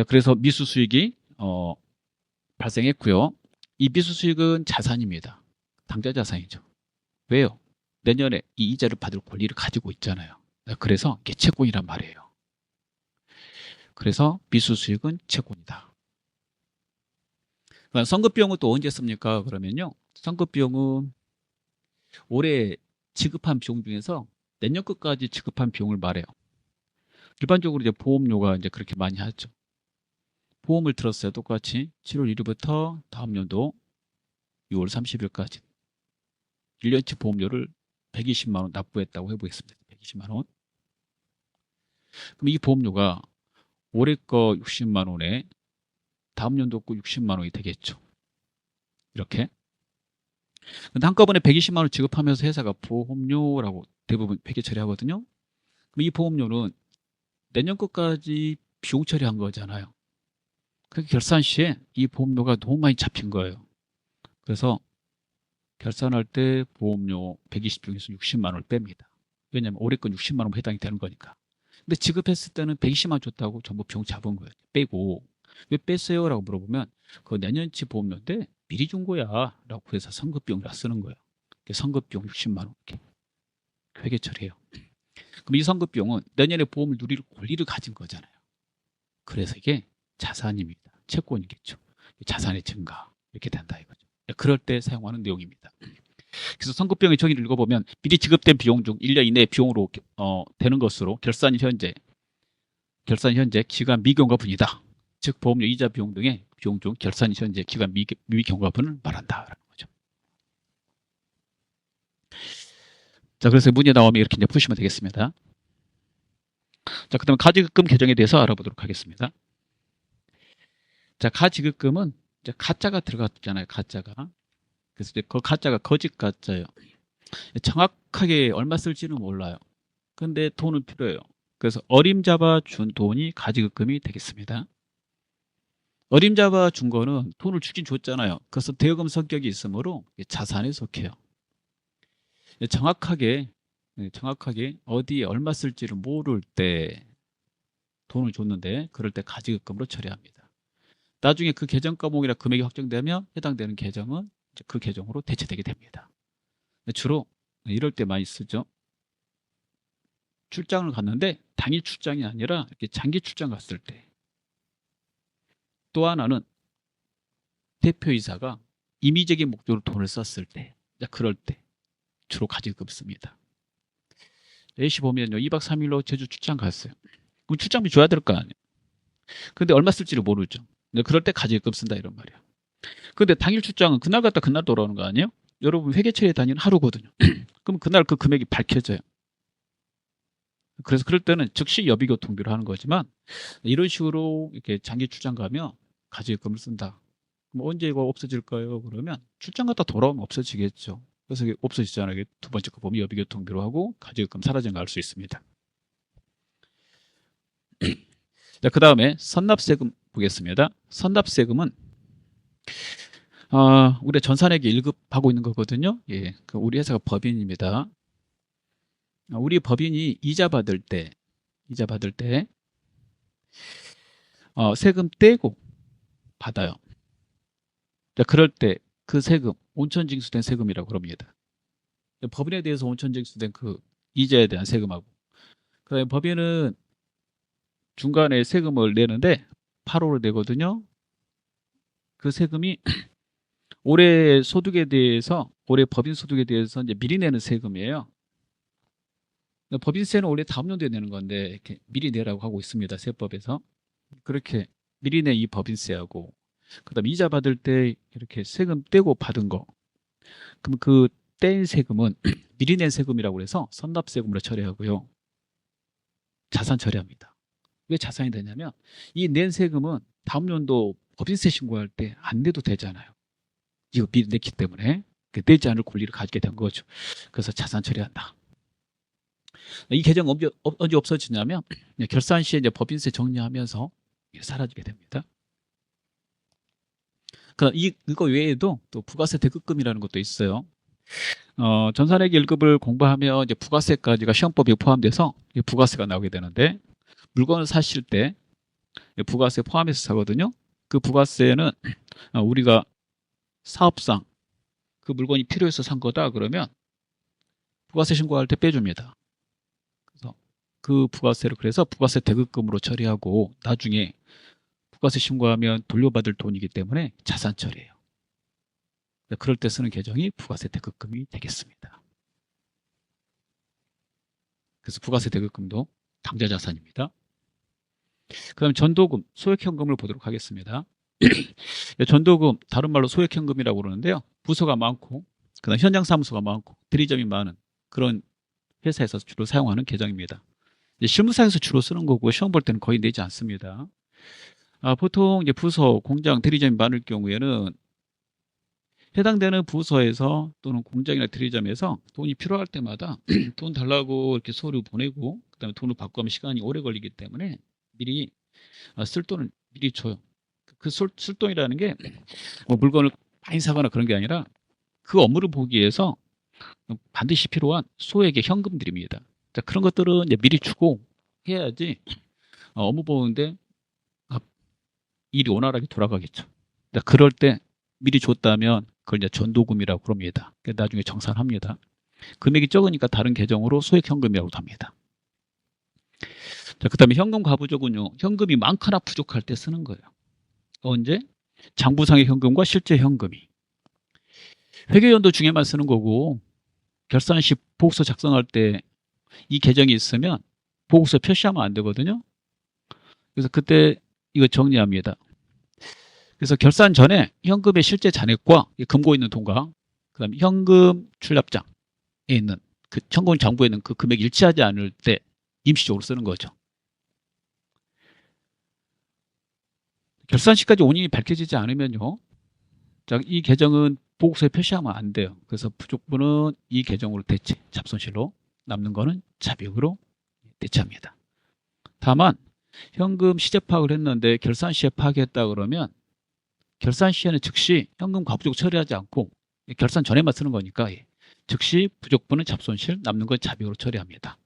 그래서 미수수익이 발생했고요. 이 미수수익은 자산입니다. 당좌자산이죠. 왜요? 내년에 이 이자를 받을 권리를 가지고 있잖아요. 그래서 이게 채권이란 말이에요. 그래서 미수수익은 채권이다. 선급비용은 또 언제 씁니까? 그러면요. 선급비용은 올해 지급한 비용 중에서 내년 끝까지 지급한 비용을 말해요. 일반적으로 이제 보험료가 이제 그렇게 많이 하죠. 보험을 들었어요. 똑같이 7월 1일부터 다음 연도 6월 30일까지 1년치 보험료를 120만 원 납부했다고 해보겠습니다. 120만 원. 그럼 이 보험료가 올해 거 60만 원에 다음 연도 거 60만 원이 되겠죠. 이렇게. 근데 한꺼번에 120만 원 지급하면서 회사가 보험료라고 대부분 회계 처리하거든요. 그럼 이 보험료는 내년 끝까지 비용 처리한 거잖아요. 그 결산 시에 이 보험료가 너무 많이 잡힌 거예요. 그래서 결산할 때 보험료 120 중에서 60만 원을 뺍니다. 왜냐하면 올해 건 60만 원 해당이 되는 거니까. 근데 지급했을 때는 120만 원 줬다고 전부 비용 잡은 거예요. 빼고 왜 뺐어요? 라고 물어보면 그 내년치 보험료인데 미리 준 거야 라고 해서 선급비용이라 쓰는 거예요. 선급비용 60만 원 이렇게 회계 처리해요. 그럼 이 선급비용은 내년에 보험을 누릴 권리를 가진 거잖아요. 그래서 이게 자산입니다. 채권이겠죠. 자산의 증가 이렇게 된다 이거죠. 그럴 때 사용하는 내용입니다. 그래서 선급비용의 정의를 읽어보면 미리 지급된 비용 중 1년 이내 비용으로 되는 것으로 결산 현재 기간 미경과분이다. 즉 보험료 이자 비용 등의 비용 중 결산 현재 기간 미경과분을 말한다라는 거죠. 자, 그래서 문제 나오면 이렇게 이제 푸시면 되겠습니다. 자, 그다음에 가지급금 개정에 대해서 알아보도록 하겠습니다. 자, 가지급금은 이제 가짜가 들어갔잖아요. 가짜가. 그래서 이제 그 가짜가 거짓 가짜예요. 정확하게 얼마 쓸지는 몰라요. 근데 돈은 필요해요. 그래서 어림잡아 준 돈이 가지급금이 되겠습니다. 어림잡아 준 거는 돈을 주긴 줬잖아요. 그래서 대여금 성격이 있으므로 자산에 속해요. 정확하게 어디에 얼마 쓸지를 모를 때 돈을 줬는데 그럴 때 가지급금으로 처리합니다. 나중에 그 계정 과목이나 금액이 확정되면 해당되는 계정은 그 계정으로 대체되게 됩니다. 주로 이럴 때 많이 쓰죠. 출장을 갔는데 당일 출장이 아니라 이렇게 장기 출장 갔을 때. 또 하나는 대표이사가 임의적인 목적으로 돈을 썼을 때, 그럴 때 주로 가지급금 씁니다. A씨 보면요, 2박 3일로 제주 출장 갔어요. 그럼 출장비 줘야 될 거 아니에요. 근데 얼마 쓸지를 모르죠. 그럴 때 가지급금 쓴다 이런 말이에요. 근데 당일 출장은 그날 갔다 그날 돌아오는 거 아니에요? 여러분 회계처리에 다니는 하루거든요. 그럼 그날 그 금액이 밝혀져요. 그래서 그럴 때는 즉시 여비교통비로 하는 거지만 이런 식으로 이렇게 장기 출장 가면 가지급금을 쓴다. 그럼 언제 이거 없어질까요? 그러면 출장 갔다 돌아오면 없어지겠죠. 그래서 이게 없어지잖아요. 이게 두 번째 거 보면 여비교통비로 하고 가지급금 사라진 거 알 수 있습니다. 자, 그 다음에 선납세금 보겠습니다. 선납세금은 우리 전산회계 1급 하고 있는 거거든요. 예, 우리 회사가 법인입니다. 우리 법인이 이자 받을 때 세금 떼고 받아요. 자, 그럴 때 그 세금 온천징수된 세금이라고 그럽니다. 법인에 대해서 온천 징수된 그 이자에 대한 세금하고, 그다음에 법인은 중간에 세금을 내는데 8월로 내거든요. 그 세금이 올해 소득에 대해서, 올해 법인 소득에 대해서 이제 미리 내는 세금이에요. 법인세는 원래 다음 연도에 내는 건데 이렇게 미리 내라고 하고 있습니다. 세법에서. 그렇게 미리 내 이 법인세하고, 그다음 이자 받을 때 이렇게 세금 떼고 받은 거, 그럼 그 뗀 세금은 미리 낸 세금이라고 해서 선납세금으로 처리하고요. 자산 처리합니다. 왜 자산이 되냐면 이 낸 세금은 다음 연도 법인세 신고할 때 안 내도 되잖아요. 이거 미리 냈기 때문에 내지 않을 권리를 가지게 된 거죠. 그래서 자산 처리한다. 이 개정 언제 없어지냐면 결산 시에 이제 법인세 정리하면서 사라지게 됩니다. 그럼 이거 외에도 또 부가세 대급금이라는 것도 있어요. 전산회계 1급을 공부하면 이제 부가세까지가 시험법에 포함돼서 부가세가 나오게 되는데, 물건을 사실 때 부가세 포함해서 사거든요. 그 부가세는 우리가 사업상 그 물건이 필요해서 산 거다 그러면 부가세 신고할 때 빼줍니다. 그래서 그 부가세를 그래서 부가세 대급금으로 처리하고, 나중에 부가세 신고하면 돌려받을 돈이기 때문에 자산 처리해요. 그럴 때 쓰는 계정이 부가세 대급금이 되겠습니다. 그래서 부가세 대급금도 당좌자산입니다. 그 다음 전도금, 소액현금을 보도록 하겠습니다. 전도금, 다른 말로 소액현금이라고 그러는데요. 부서가 많고, 그 다음 현장 사무소가 많고, 대리점이 많은 그런 회사에서 주로 사용하는 계정입니다. 실무상에서 주로 쓰는 거고, 시험 볼 때는 거의 내지 않습니다. 보통 이제 부서, 공장, 대리점이 많을 경우에는 해당되는 부서에서 또는 공장이나 대리점에서 돈이 필요할 때마다 돈 달라고 이렇게 서류 보내고, 그다음에 돈을 받고 하면 시간이 오래 걸리기 때문에 미리 쓸 돈을 미리 줘요. 그 쓸 돈이라는 게 뭐 물건을 많이 사거나 그런 게 아니라 그 업무를 보기 위해서 반드시 필요한 소액의 현금들입니다. 자, 그런 것들은 이제 미리 주고 해야지 업무 보는데 일이 원활하게 돌아가겠죠. 자, 그럴 때 미리 줬다면 그걸 이제 전도금이라고 그럽니다. 나중에 정산합니다. 금액이 적으니까 다른 계정으로 소액현금이라고도 합니다. 자, 그 다음에 현금 가부족은요, 현금이 많거나 부족할 때 쓰는 거예요. 언제? 장부상의 현금과 실제 현금이. 회계연도 중에만 쓰는 거고, 결산 시 보고서 작성할 때 이 계정이 있으면 보고서 표시하면 안 되거든요. 그래서 그때 이거 정리합니다. 그래서 결산 전에 현금의 실제 잔액과 금고 있는 돈과 그다음에 현금 출납장에 있는 그 현금 장부에 있는 그 금액이 일치하지 않을 때 임시적으로 쓰는 거죠. 결산 시까지 원인이 밝혀지지 않으면요, 자, 이 계정은 보고서에 표시하면 안 돼요. 그래서 부족분은 이 계정으로 대체, 잡손실로, 남는 거는 자비익으로 대체합니다. 다만 현금 시제 파악을 했는데 결산 시에 파악했다 그러면 결산 시에는 즉시 현금 과부족 처리하지 않고 결산 전에만 쓰는 거니까 즉시 부족분은 잡손실, 남는 건 자비익으로 처리합니다.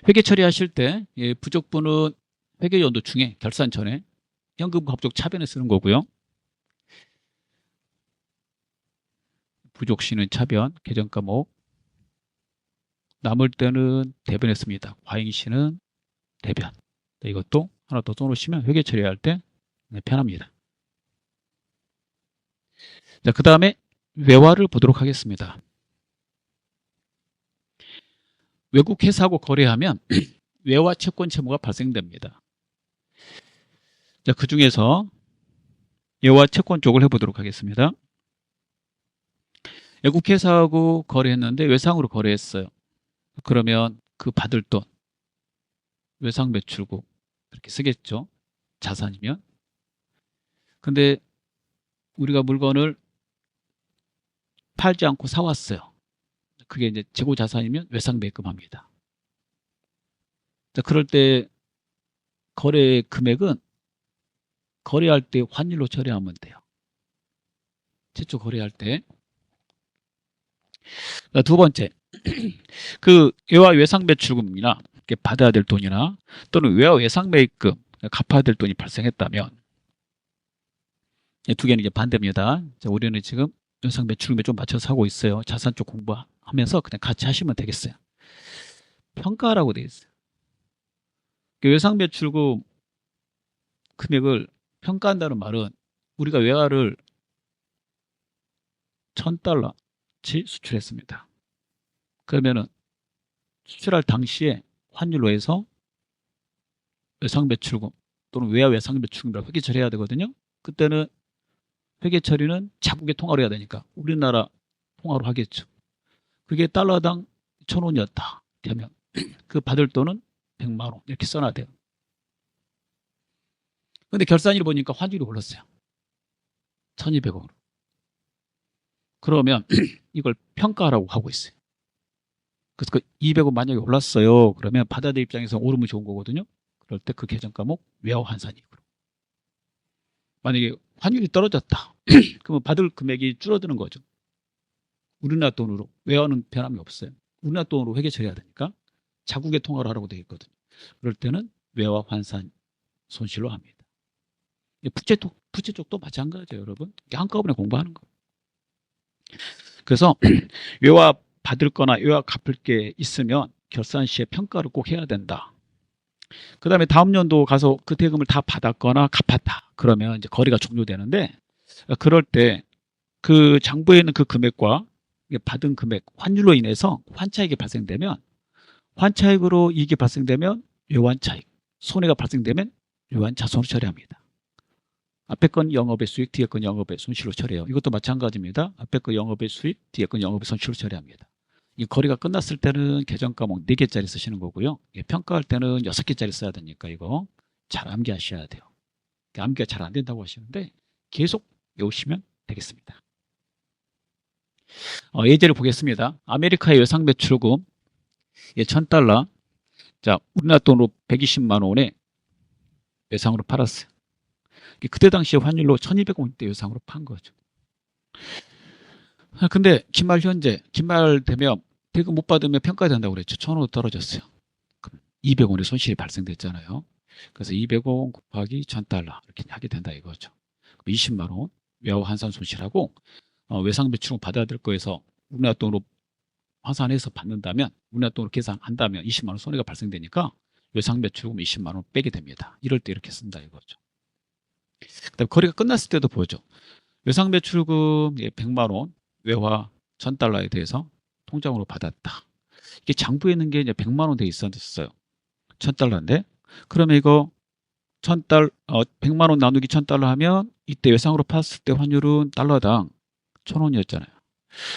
회계 처리하실 때 부족분은 회계 연도 중에 결산 전에 현금 과부족 차변에 쓰는 거고요. 부족 시는 차변, 계정 과목, 남을 때는 대변에 씁니다. 과잉 시는 대변. 이것도 하나 더 써놓으시면 회계 처리할 때 편합니다. 자, 그 다음에 외화를 보도록 하겠습니다. 외국 회사하고 거래하면 외화 채권 채무가 발생됩니다. 자, 그 중에서 외화 채권 쪽을 해보도록 하겠습니다. 외국 회사하고 거래했는데 외상으로 거래했어요. 그러면 그 받을 돈, 외상 매출국 이렇게 쓰겠죠. 자산이면. 근데 우리가 물건을 팔지 않고 사왔어요. 그게 이제 재고 자산이면 외상 매금합니다. 자, 그럴 때 거래 금액은 거래할 때 환율로 처리하면 돼요. 최초 거래할 때. 자, 두 번째, 그 외화 외상 매출금이나 받아야 될 돈이나 또는 외화 외상 매입금 갚아야 될 돈이 발생했다면, 두 개는 이제 반대입니다. 자, 우리는 지금 외상 매출금에 좀 맞춰서 하고 있어요. 자산 쪽 공부하면서 그냥 같이 하시면 되겠어요. 평가라고 되어 있어요. 외상 매출금 금액을 평가한다는 말은 우리가 외화를 1,000달러치 수출했습니다. 그러면은 수출할 당시에 환율로 해서 외상 매출금 또는 외화 외상 매출금이라고 회계 처리해야 되거든요. 그때는 회계 처리는 자국의 통화로 해야 되니까 우리나라 통화로 하겠죠. 그게 달러당 1,000원이었다. 하면 그 받을 돈은 100만 원 이렇게 써놔야 돼요. 근데 결산일 보니까 환율이 올랐어요. 1,200원으로. 그러면 이걸 평가라고 하고 있어요. 그래서 그 200원 만약에 올랐어요. 그러면 받아들 입장에서 오르면 좋은 거거든요. 그럴 때 그 계정 과목 외화 환산이익으로. 만약에 환율이 떨어졌다. 그러면 받을 금액이 줄어드는 거죠. 우리나라 돈으로. 외화는 변함이 없어요. 우리나라 돈으로 회계 처리해야 되니까 자국의 통화를 하라고 되어 있거든요. 그럴 때는 외화 환산 손실로 합니다. 부채 쪽도 마찬가지예요, 여러분. 한꺼번에 공부하는 거. 그래서 외화 받을 거나 외화 갚을 게 있으면 결산 시에 평가를 꼭 해야 된다. 그 다음에 다음 연도 가서 그 대금을 다 받았거나 갚았다. 그러면 이제 거래가 종료되는데, 그럴 때 그 장부에 있는 그 금액과 받은 금액, 환율로 인해서 환차익이 발생되면, 환차익으로 이익이 발생되면 외환차익, 손해가 발생되면 외환자손으로 처리합니다. 앞에 건 영업의 수익, 뒤에 건 영업의 손실로 처리해요. 이것도 마찬가지입니다. 앞에 건 영업의 수익, 뒤에 건 영업의 손실로 처리합니다. 이 거래가 끝났을 때는 계정 과목 4개짜리 쓰시는 거고요. 평가할 때는 6개짜리 써야 되니까 이거 잘 암기하셔야 돼요. 암기가 잘 안 된다고 하시는데 계속 외우시면 되겠습니다. 예제를 보겠습니다. 아메리카의 외상 매출금 1,000달러. 자, 우리나라 돈으로 120만 원에 외상으로 팔았어요. 그때 당시에 환율로 1,200원대 외상으로 판 거죠. 근데 기말 현재, 기말 되면 대금 못 받으면 평가된다고 그랬죠. 1,000원 떨어졌어요. 그럼 200원의 손실이 발생됐잖아요. 그래서 200원 곱하기 1,000달러 이렇게 하게 된다 이거죠. 20만 원 외화 환산 손실하고 외상 매출금 받아야 될 거에서 우리나라 돈으로 환산해서 받는다면 우리나라 돈으로 계산한다면 20만 원 손해가 발생되니까 외상 매출금 20만 원 빼게 됩니다. 이럴 때 이렇게 쓴다 이거죠. 그다음에 거래가 끝났을 때도 보죠. 외상 매출금 100만 원 외화 1,000달러에 대해서 통장으로 받았다. 이게 장부에 있는 게 이제 100만 원 돼 있었어요. 1,000달러인데 그러면 이거 100만 원 나누기 1,000달러 하면 이때 외상으로 팔았을 때 환율은 달러당 1,000원이었잖아요.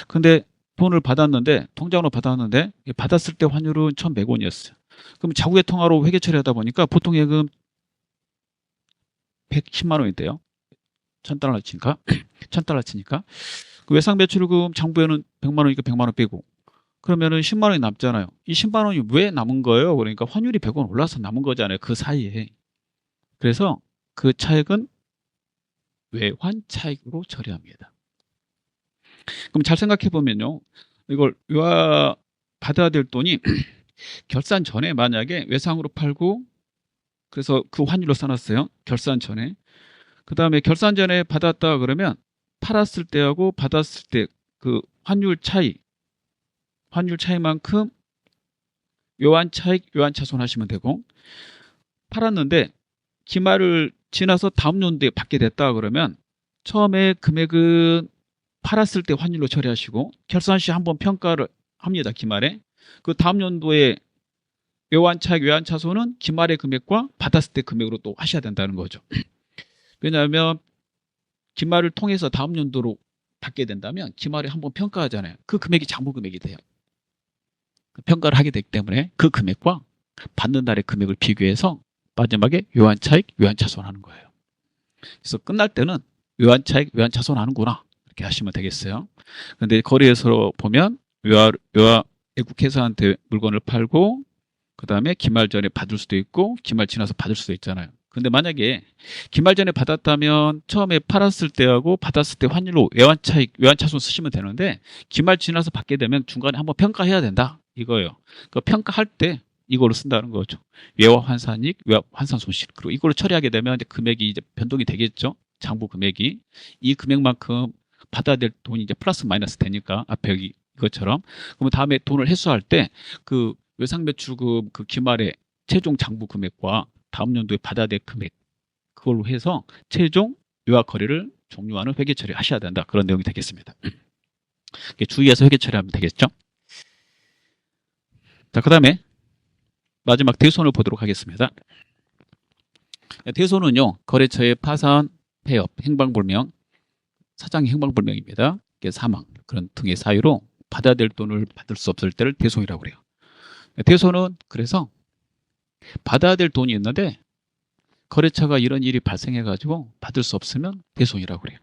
근데 돈을 받았는데 통장으로 받았는데 받았을 때 환율은 1,100원이었어요. 그럼 자국의 통화로 회계 처리하다 보니까 보통 예금 110만 원인데요. 1,000달러 치니까 1,000달러 치니까 그 외상 매출금 장부에는 100만 원이니까 100만 원 빼고 그러면은 10만 원이 남잖아요. 이 10만 원이 왜 남은 거예요? 그러니까 환율이 100원 올라서 남은 거잖아요. 그 사이에. 그래서 그 차액은 외환 차익으로 처리합니다. 그럼 잘 생각해 보면요. 이걸 외화 받아야 될 돈이 결산 전에 만약에 외상으로 팔고 그래서 그 환율로 써놨어요. 결산 전에. 그 다음에 결산 전에 받았다 그러면 팔았을 때하고 받았을 때 그 환율 차이만큼 외환 차익, 외환 차손 하시면 되고 팔았는데 기말을 지나서 다음 연도에 받게 됐다 그러면 처음에 금액은 팔았을 때 환율로 처리하시고 결산 시 한번 평가를 합니다. 기말에. 그 다음 연도에 외환 차익, 외환 차손은 기말의 금액과 받았을 때 금액으로 또 하셔야 된다는 거죠. 왜냐하면 기말을 통해서 다음 연도로 받게 된다면 기말에 한번 평가하잖아요. 그 금액이 장부 금액이 돼요. 평가를 하게 되기 때문에 그 금액과 받는 날의 금액을 비교해서 마지막에 외환 차익, 외환 차손하는 거예요. 그래서 끝날 때는 외환 차익, 외환 차손하는구나 이렇게 하시면 되겠어요. 그런데 거래에서 보면 외화 애국회사한테 물건을 팔고 그 다음에 기말 전에 받을 수도 있고 기말 지나서 받을 수도 있잖아요. 근데 만약에 기말 전에 받았다면 처음에 팔았을 때하고 받았을 때 환율로 외환 차익, 외환 차손 쓰시면 되는데 기말 지나서 받게 되면 중간에 한번 평가해야 된다 이거예요. 그 평가할 때 이걸로 쓴다는 거죠. 외화 환산이익, 외화 환산 손실. 그리고 이걸로 처리하게 되면 이제 금액이 이제 변동이 되겠죠. 장부 금액이 이 금액만큼 받아야 될 돈이 이제 플러스 마이너스 되니까 앞에 여기 이것처럼. 그러면 다음에 돈을 회수할 때 그 외상 매출금 그 기말의 최종 장부 금액과 다음 연도에 받아야 될 금액 그걸로 해서 최종 요약 거래를 종료하는 회계 처리하셔야 된다. 그런 내용이 되겠습니다. 주의해서 회계 처리하면 되겠죠. 자, 그 다음에 마지막 대손을 보도록 하겠습니다. 대손은요, 거래처의 파산, 폐업, 행방불명, 사장의 행방불명입니다. 사망 그런 등의 사유로 받아야 될 돈을 받을 수 없을 때를 대손이라고 그래요. 대손은 그래서 받아야 될 돈이 있는데 거래처가 이런 일이 발생해 가지고 받을 수 없으면 대손이라고 그래요.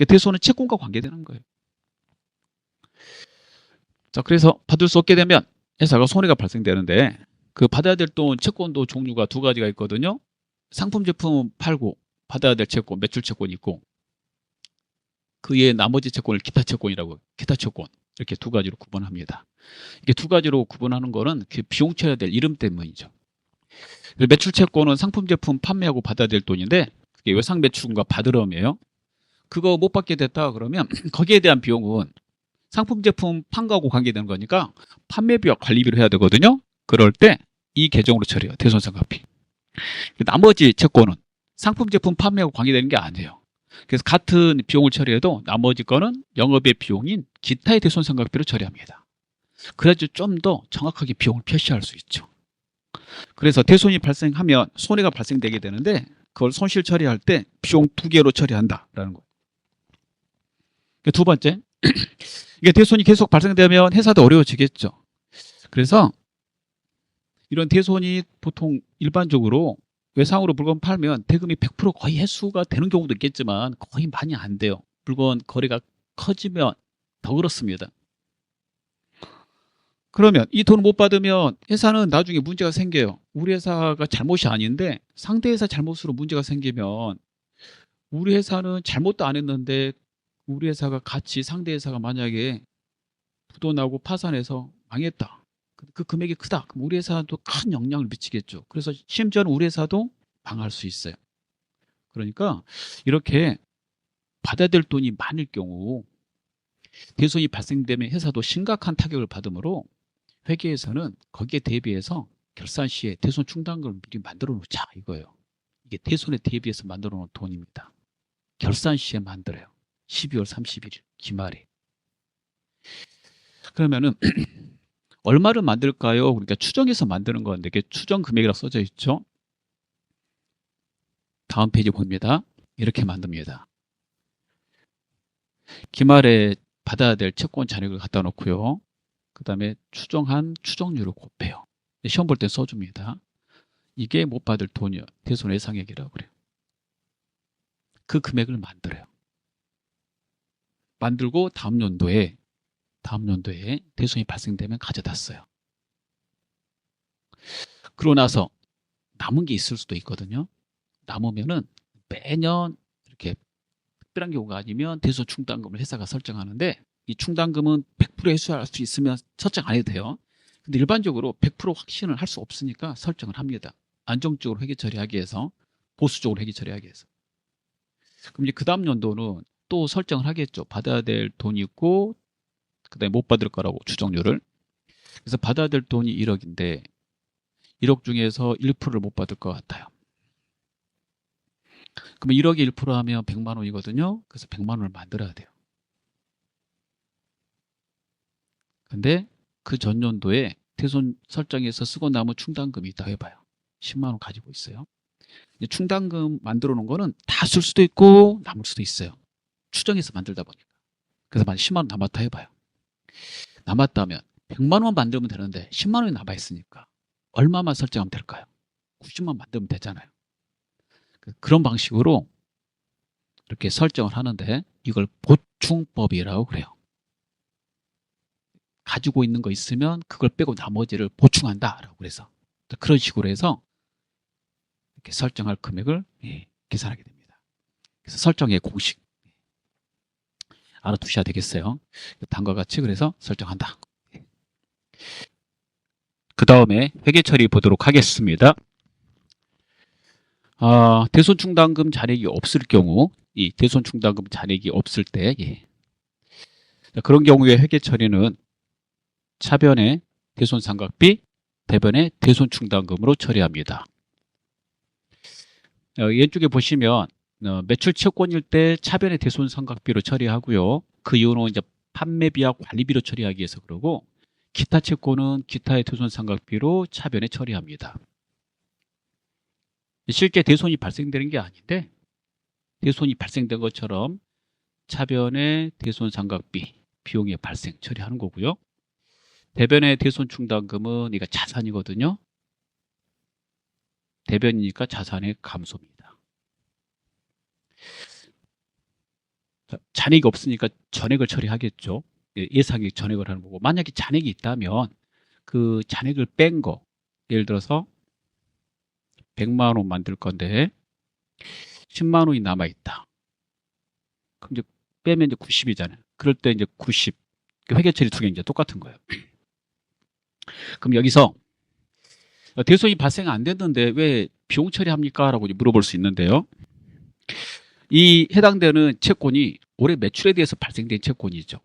대손은 채권과 관계되는 거예요. 자, 그래서 받을 수 없게 되면 회사가 손해가 발생되는데 그 받아야 될 돈 채권도 종류가 두 가지가 있거든요. 상품 제품 팔고 받아야 될 채권, 매출 채권이 있고 그 외에 나머지 채권을 기타 채권이라고, 기타 채권 이렇게 두 가지로 구분합니다. 이게 두 가지로 구분하는 거는 그 비용 처리해야 될 이름 때문이죠. 매출 채권은 상품 제품 판매하고 받아야 될 돈인데 그게 외상 매출금과 받으러이에요. 그거 못 받게 됐다 그러면 거기에 대한 비용은 상품 제품 판가하고 관계되는 거니까 판매비와 관리비를 해야 되거든요. 그럴 때 이 계정으로 처리해요. 대손상각비. 나머지 채권은 상품 제품 판매하고 관계되는 게 아니에요. 그래서 같은 비용을 처리해도 나머지 거는 영업의 비용인 기타의 대손상각비로 처리합니다. 그래야지 좀 더 정확하게 비용을 표시할 수 있죠. 그래서 대손이 발생하면 손해가 발생되게 되는데 그걸 손실 처리할 때 비용 두 개로 처리한다라는 거예요. 두 번째, 이게 대손이 계속 발생되면 회사도 어려워지겠죠. 그래서 이런 대손이 보통 일반적으로 외상으로 물건 팔면 대금이 100% 거의 회수가 되는 경우도 있겠지만 거의 많이 안 돼요. 물건 거래가 커지면 더 그렇습니다. 그러면 이 돈을 못 받으면 회사는 나중에 문제가 생겨요. 우리 회사가 잘못이 아닌데 상대 회사 잘못으로 문제가 생기면 우리 회사는 잘못도 안 했는데 우리 회사가 같이 상대 회사가 만약에 부도나고 파산해서 망했다. 그 금액이 크다. 그럼 우리 회사도 큰 영향을 미치겠죠. 그래서 심지어는 우리 회사도 망할 수 있어요. 그러니까 이렇게 받아야 될 돈이 많을 경우 대손이 발생되면 회사도 심각한 타격을 받으므로 회계에서는 거기에 대비해서 결산 시에 대손 충당금을 미리 만들어 놓자 이거예요. 이게 대손에 대비해서 만들어 놓은 돈입니다. 결산 시에 만들어요. 12월 31일 기말에. 그러면은 얼마를 만들까요? 그러니까 추정해서 만드는 건데 이게 추정 금액이라고 써져 있죠. 다음 페이지 봅니다. 이렇게 만듭니다. 기말에 받아야 될 채권 잔액을 갖다 놓고요. 그 다음에 추정한 추정률을 곱해요. 시험 볼 때 써줍니다. 이게 못 받을 돈이요. 대손 예상액이라고 그래요. 그 금액을 만들어요. 만들고 다음 연도에 대손이 발생되면 가져다 써요. 그러고 나서 남은 게 있을 수도 있거든요. 남으면은 매년 이렇게 특별한 경우가 아니면 대손 충당금을 회사가 설정하는데 이 충당금은 100% 회수할 수 있으면 설정 안 해도 돼요. 근데 일반적으로 100% 확신을 할 수 없으니까 설정을 합니다. 안정적으로 회계 처리하기 위해서, 보수적으로 회계 처리하기 위해서. 그럼 이제 그 다음 연도는 또 설정을 하겠죠. 받아야 될 돈이 있고 그다음에 못 받을 거라고 추정률을. 그래서 받아야 될 돈이 1억인데 1억 중에서 1%를 못 받을 것 같아요. 그러면 1억에 1% 하면 100만 원이거든요. 그래서 100만 원을 만들어야 돼요. 근데 그 전년도에 대손 설정에서 쓰고 남은 충당금이 있다 해봐요. 10만 원 가지고 있어요. 충당금 만들어 놓은 거는 다 쓸 수도 있고 남을 수도 있어요. 추정해서 만들다 보니까. 그래서 만약 10만 원 남았다 해봐요. 남았다면 100만 원 만들면 되는데 10만 원이 남아있으니까 얼마만 설정하면 될까요? 90만 만들면 되잖아요. 그런 방식으로 이렇게 설정을 하는데 이걸 보충법이라고 그래요. 가지고 있는 거 있으면 그걸 빼고 나머지를 보충한다라고 그래서 그런 식으로 해서 이렇게 설정할 금액을 계산하게 됩니다. 그래서 설정의 공식 알아두셔야 되겠어요. 다음과 같이 그래서 설정한다. 그 다음에 회계 처리 보도록 하겠습니다. 대손충당금 잔액이 없을 경우, 이 대손충당금 잔액이 없을 때, 예. 자, 그런 경우에 회계 처리는 차변의 대손상각비, 대변의 대손충당금으로 처리합니다. 왼쪽에 보시면 매출 채권일 때 차변의 대손상각비로 처리하고요. 그 이유는 이제 판매비와 관리비로 처리하기 위해서 그러고, 기타 채권은 기타의 대손상각비로 차변에 처리합니다. 실제 대손이 발생되는 게 아닌데, 대손이 발생된 것처럼 차변의 대손상각비 비용의 발생 처리하는 거고요. 대변의 대손충당금은 이거 자산이거든요. 대변이니까 자산의 감소입니다. 잔액이 없으니까 전액을 처리하겠죠. 예상액 전액을 하는 거고, 만약에 잔액이 있다면 그 잔액을 뺀 거, 예를 들어서 100만 원 만들 건데 10만 원이 남아 있다. 그럼 이제 빼면 이제 90이잖아요. 그럴 때 이제 90 회계 처리 두 개 이제 똑같은 거예요. 그럼 여기서 대손이 발생 안 됐는데 왜 비용 처리합니까? 라고 물어볼 수 있는데요. 이 해당되는 채권이 올해 매출에 대해서 발생된 채권이죠.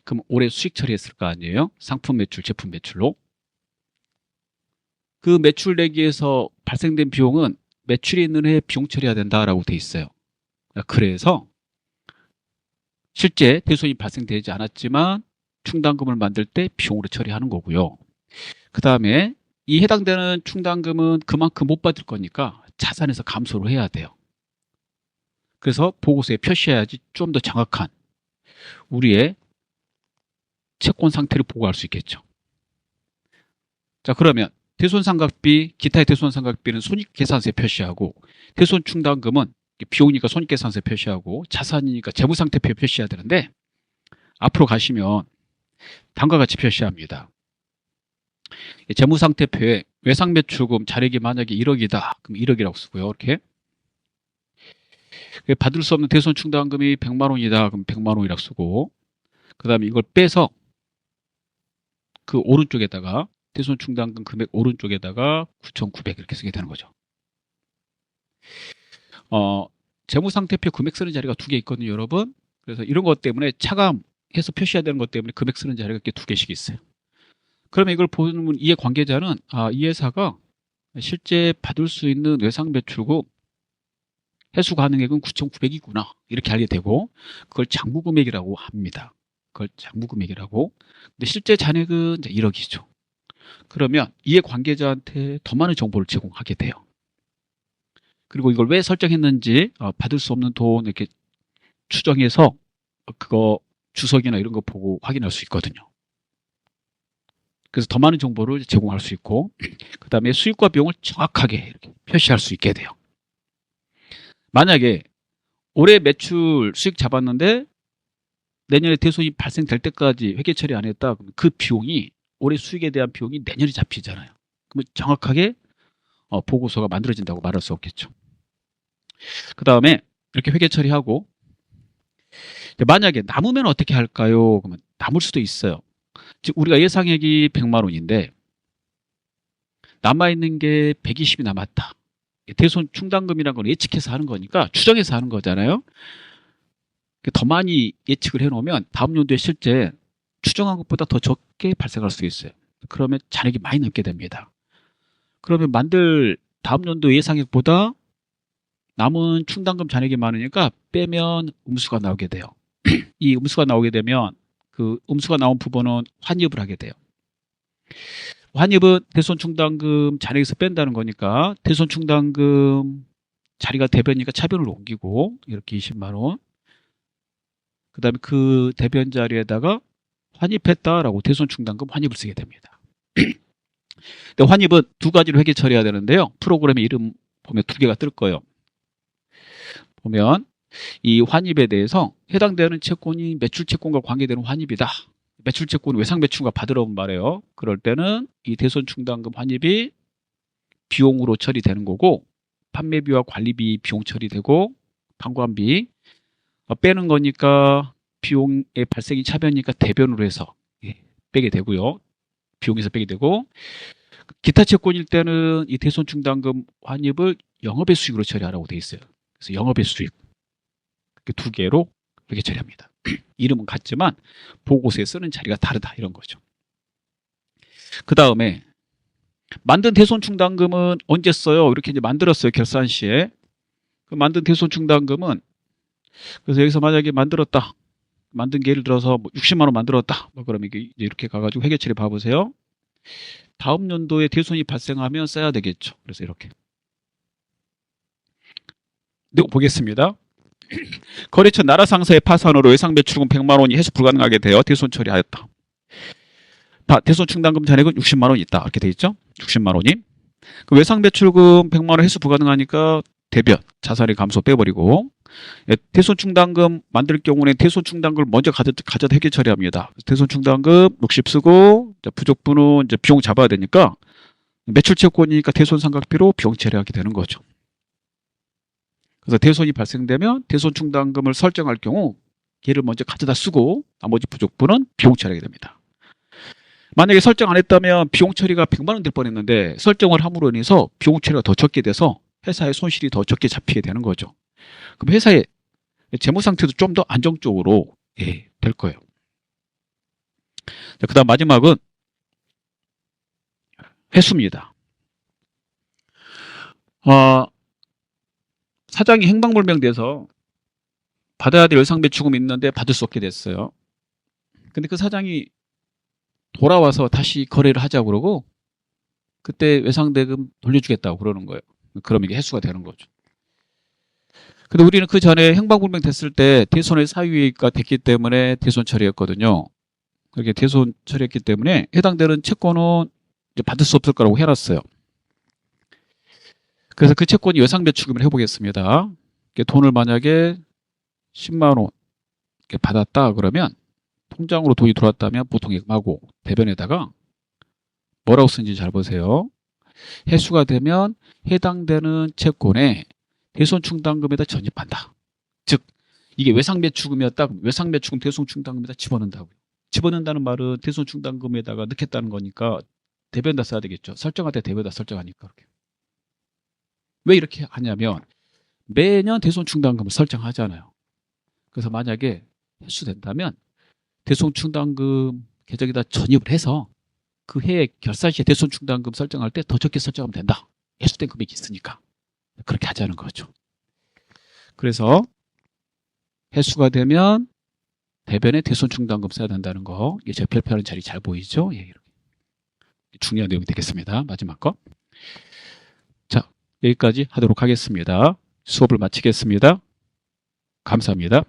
그럼 올해 수익 처리했을 거 아니에요? 상품 매출, 제품 매출로. 그 매출 내기에서 발생된 비용은 매출이 있는 해에 비용 처리해야 된다라고 돼 있어요. 그래서 실제 대손이 발생되지 않았지만 충당금을 만들 때 비용으로 처리하는 거고요. 그 다음에 이 해당되는 충당금은 그만큼 못 받을 거니까 자산에서 감소를 해야 돼요. 그래서 보고서에 표시해야지 좀 더 정확한 우리의 채권 상태를 보고할 수 있겠죠. 자, 그러면 대손상각비, 기타의 대손상각비는 손익계산서에 표시하고, 대손충당금은 비용이니까 손익계산서에 표시하고, 자산이니까 재무상태표에 표시해야 되는데, 앞으로 가시면 다음과 같이 표시합니다. 재무상태표에 외상매출금 잔액이 만약에 1억이다. 그럼 1억이라고 쓰고요. 이렇게. 받을 수 없는 대손충당금이 100만 원이다. 그럼 100만 원이라고 쓰고, 그 다음에 이걸 빼서 그 오른쪽에다가 대손충당금 금액 오른쪽에다가 9,900 이렇게 쓰게 되는 거죠. 재무상태표 금액 쓰는 자리가 두 개 있거든요, 여러분. 그래서 이런 것 때문에 차감해서 표시해야 되는 것 때문에 금액 쓰는 자리가 이렇게 두 개씩 있어요. 그러면 이걸 보는 이해 관계자는 이 회사가 실제 받을 수 있는 외상매출금 회수 가능액은 9,900이구나 이렇게 알게 되고, 그걸 장부금액이라고 합니다. 그걸 장부금액이라고. 근데 실제 잔액은 이제 1억이죠. 그러면 이해 관계자한테 더 많은 정보를 제공하게 돼요. 그리고 이걸 왜 설정했는지 받을 수 없는 돈 이렇게 추정해서 그거 주석이나 이런 거 보고 확인할 수 있거든요. 그래서 더 많은 정보를 제공할 수 있고, 그 다음에 수익과 비용을 정확하게 이렇게 표시할 수 있게 돼요. 만약에 올해 매출 수익 잡았는데 내년에 대손이 발생될 때까지 회계 처리 안 했다, 그러면 그 비용이 올해 수익에 대한 비용이 내년에 잡히잖아요. 그러면 정확하게 보고서가 만들어진다고 말할 수 없겠죠. 그 다음에 이렇게 회계 처리하고, 만약에 남으면 어떻게 할까요? 그러면 남을 수도 있어요. 즉 우리가 예상액이 100만 원인데 남아있는 게 120이 남았다. 대손 충당금이라는 건 예측해서 하는 거니까 추정해서 하는 거잖아요. 더 많이 예측을 해놓으면 다음 연도에 실제 추정한 것보다 더 적게 발생할 수 있어요. 그러면 잔액이 많이 남게 됩니다. 그러면 만들 다음 연도 예상액보다 남은 충당금 잔액이 많으니까 빼면 음수가 나오게 돼요. 이 음수가 나오게 되면 그 음수가 나온 부분은 환입을 하게 돼요. 환입은 대손충당금 잔액에서 뺀다는 거니까 대손충당금 자리가 대변이니까 차변으로 옮기고 이렇게 20만 원, 그 다음에 그 대변 자리에다가 환입했다라고 대손충당금 환입을 쓰게 됩니다. 근데 환입은 두 가지로 회계 처리해야 되는데요. 프로그램의 이름 보면 두 개가 뜰 거예요. 보면 이 환입에 대해서 해당되는 채권이 매출 채권과 관계되는 환입이다. 매출 채권 외상 매출과 받으라고 말해요. 그럴 때는 이 대손충당금 환입이 비용으로 처리되는 거고, 판매비와 관리비 비용 처리되고, 판관비 빼는 거니까 비용의 발생이 차변이니까 대변으로 해서 빼게 되고요. 비용에서 빼게 되고, 기타 채권일 때는 이 대손충당금 환입을 영업의 수익으로 처리하라고 돼 있어요. 그래서 영업의 수익 이렇게 두 개로 이렇게 처리합니다. 이름은 같지만 보고서에 쓰는 자리가 다르다 이런 거죠. 그 다음에 만든 대손충당금은 언제 써요? 이렇게 이제 만들었어요. 결산 시에. 그 만든 대손충당금은 그래서 여기서 만약에 만들었다. 만든 게 예를 들어서 뭐 60만 원 만들었다. 뭐 그러면 이렇게 가가지고 회계처리 봐보세요. 다음 연도에 대손이 발생하면 써야 되겠죠. 그래서 이렇게. 네, 보겠습니다. 거래처 나라상사의 파산으로 외상배출금 100만 원이 회수 불가능하게 되어 대손 처리하였다. 대손충당금 잔액은 60만 원 있다. 이렇게 돼 있죠. 60만 원이. 그 외상배출금 100만 원 회수 불가능하니까 대변, 자산의 감소 빼버리고 대손충당금 만들 경우는 대손충당금을 먼저 가져다 회계 처리합니다. 대손충당금 60 쓰고 부족분은 이제 비용 잡아야 되니까 매출 채권이니까 대손삼각비로 비용 처리하게 되는 거죠. 그래서 대손이 발생되면 대손충당금을 설정할 경우 얘를 먼저 가져다 쓰고 나머지 부족분은 비용 처리하게 됩니다. 만약에 설정 안 했다면 비용 처리가 100만 원 될 뻔했는데 설정을 함으로 인해서 비용 처리가 더 적게 돼서 회사의 손실이 더 적게 잡히게 되는 거죠. 그럼 회사의 재무 상태도 좀 더 안정적으로 될 거예요. 그 다음 마지막은 회수입니다. 사장이 행방불명돼서 받아야 될 외상배출금이 있는데 받을 수 없게 됐어요. 근데 그 사장이 돌아와서 다시 거래를 하자고 그러고 그때 외상대금 돌려주겠다고 그러는 거예요. 그럼 이게 회수가 되는 거죠. 근데 우리는 그 전에 행방불명 됐을 때 대손의 사유가 됐기 때문에 대손 처리했거든요. 그렇게 대손 처리했기 때문에 해당되는 채권은 이제 받을 수 없을 거라고 해놨어요. 그래서 그 채권이 외상배출금을 해보겠습니다. 돈을 만약에 10만 원 받았다 그러면 통장으로 돈이 들어왔다면 보통예금하고 대변에다가 뭐라고 쓰는지 잘 보세요. 회수가 되면 해당되는 채권에 대손충당금에다 전입한다. 즉 이게 외상배출금이었다. 외상배출금 대손충당금에다 집어넣는다고요. 집어넣는다는 말은 대손충당금에다가 넣겠다는 거니까 대변에다 써야 되겠죠. 설정할 때 대변에다 설정하니까. 그렇게. 왜 이렇게 하냐면 매년 대손충당금을 설정하잖아요. 그래서 만약에 회수된다면 대손충당금 계정에다 전입을 해서 그 해에 결산시에 대손충당금 설정할 때 더 적게 설정하면 된다. 회수된 금액이 있으니까. 그렇게 하자는 거죠. 그래서 회수가 되면 대변에 대손충당금 써야 된다는 거. 이게 제가 별표하는 자리 잘 보이죠? 예, 이렇게. 중요한 내용이 되겠습니다. 마지막 거. 자, 여기까지 하도록 하겠습니다. 수업을 마치겠습니다. 감사합니다.